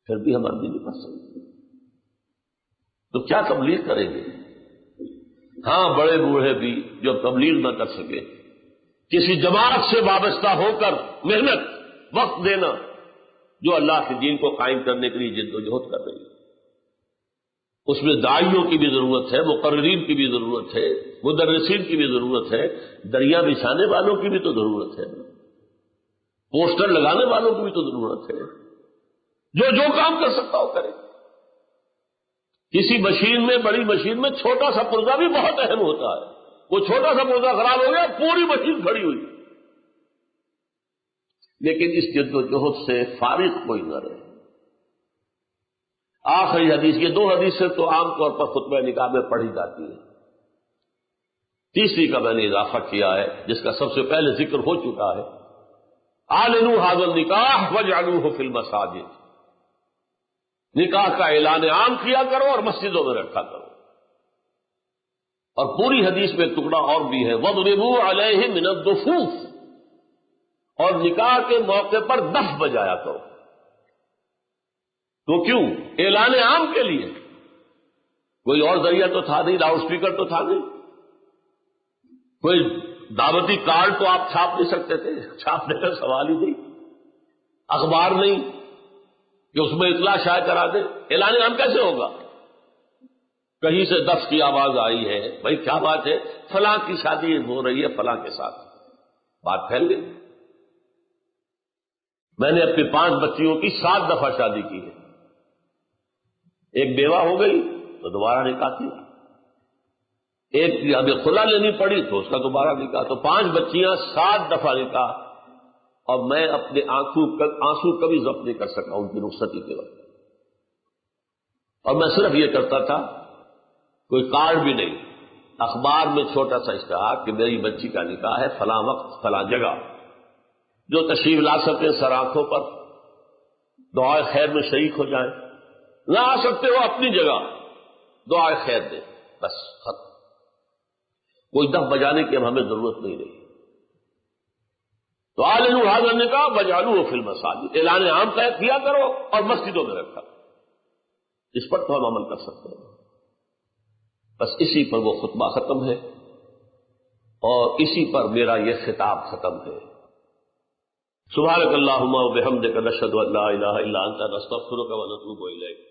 پھر بھی ہم عربی نہیں پڑھ سکتے، تو کیا تبلیغ کریں گے؟ ہاں بڑے بوڑھے بھی جو تبلیغ نہ کر سکے، کسی جماعت سے وابستہ ہو کر محنت وقت دینا، جو اللہ کے دین کو قائم کرنے کے لیے جد و جہد کر رہی ہے، اس میں داعیوں کی بھی ضرورت ہے، مقررین کی بھی ضرورت ہے، مدرسین کی بھی ضرورت ہے، دریا بچھانے والوں کی بھی تو ضرورت ہے، پوسٹر لگانے والوں کی بھی تو ضرورت ہے، جو کام کر سکتا ہو کرے۔ کسی مشین میں، بڑی مشین میں چھوٹا سا پرزہ بھی بہت اہم ہوتا ہے، وہ چھوٹا سا پرزہ خراب ہو گیا پوری مشین کھڑی ہوئی۔ لیکن اس جد و جہد سے فارغ کوئی نہ رہے۔ آخری حدیث، یہ دو حدیثیں تو عام طور پر خطبہ نکاح میں پڑھی جاتی ہیں، تیسری کا میں نے اضافہ کیا ہے جس کا سب سے پہلے ذکر ہو چکا ہے، اعلنوا ھذا النکاح واجعلوہ فی المساجد۔ نکاح کا اعلان عام کیا کرو اور مسجدوں میں رکھا کرو۔ اور پوری حدیث میں ایک ٹکڑا اور بھی ہے، وَاضْرِبُوا عَلَيْهِ مِنَ الدُّفُوفِ، اور نکاح کے موقع پر دف بجایا کرو۔ تو کیوں؟ اعلان عام کے لیے، کوئی اور ذریعہ تو تھا نہیں، لاؤڈ اسپیکر تو تھا نہیں، کوئی دعوتی کارڈ تو آپ چھاپ نہیں سکتے تھے، چھاپنے کا سوال ہی نہیں، اخبار نہیں کہ اس میں اطلاع شائع کرا دے۔ اعلان عام کیسے ہوگا؟ کہیں سے دف کی آواز آئی ہے، بھائی کیا بات ہے، فلاں کی شادی ہو رہی ہے فلاں کے ساتھ، بات پھیل گئی۔ میں نے اپنی 5 بچیوں کی 7 دفعہ شادی کی ہے، ایک بیوہ ہو گئی تو دوبارہ نکاح کیا، ایک ابھی خلا لینی پڑی تو اس کا دوبارہ نکاح، تو 5 بچیاں 7 دفعہ نکاح، اور میں اپنے آنسو کبھی ضبط نہیں کر سکا ان کی رخصتی کے وقت۔ اور میں صرف یہ کرتا تھا کوئی کارڈ بھی نہیں، اخبار میں چھوٹا سا اشتہار کہ میری بچی کا نکاح ہے فلاں وقت فلاں جگہ، جو تشریف لا سکتے سر آنکھوں پر دعائے خیر میں شریک ہو جائیں، نہ آ سکتے ہو اپنی جگہ دعائے خیر دیں، بس ختم۔ کوئی دف بجانے کی اب ہمیں ضرورت نہیں رہی۔ تو اعلنوا ھذا النکاح واجعلوہ فی المساجد، اعلان عام کیا کرو اور مسجدوں میں رکھا، اس پر تو ہم عمل کر سکتے ہیں۔ بس اسی پر وہ خطبہ ختم ہے اور اسی پر میرا یہ خطاب ختم ہے۔ سبحانک اللہم و بحمدک نشہد ان لا الہ الا انت نستغفرک و نتوب الیک۔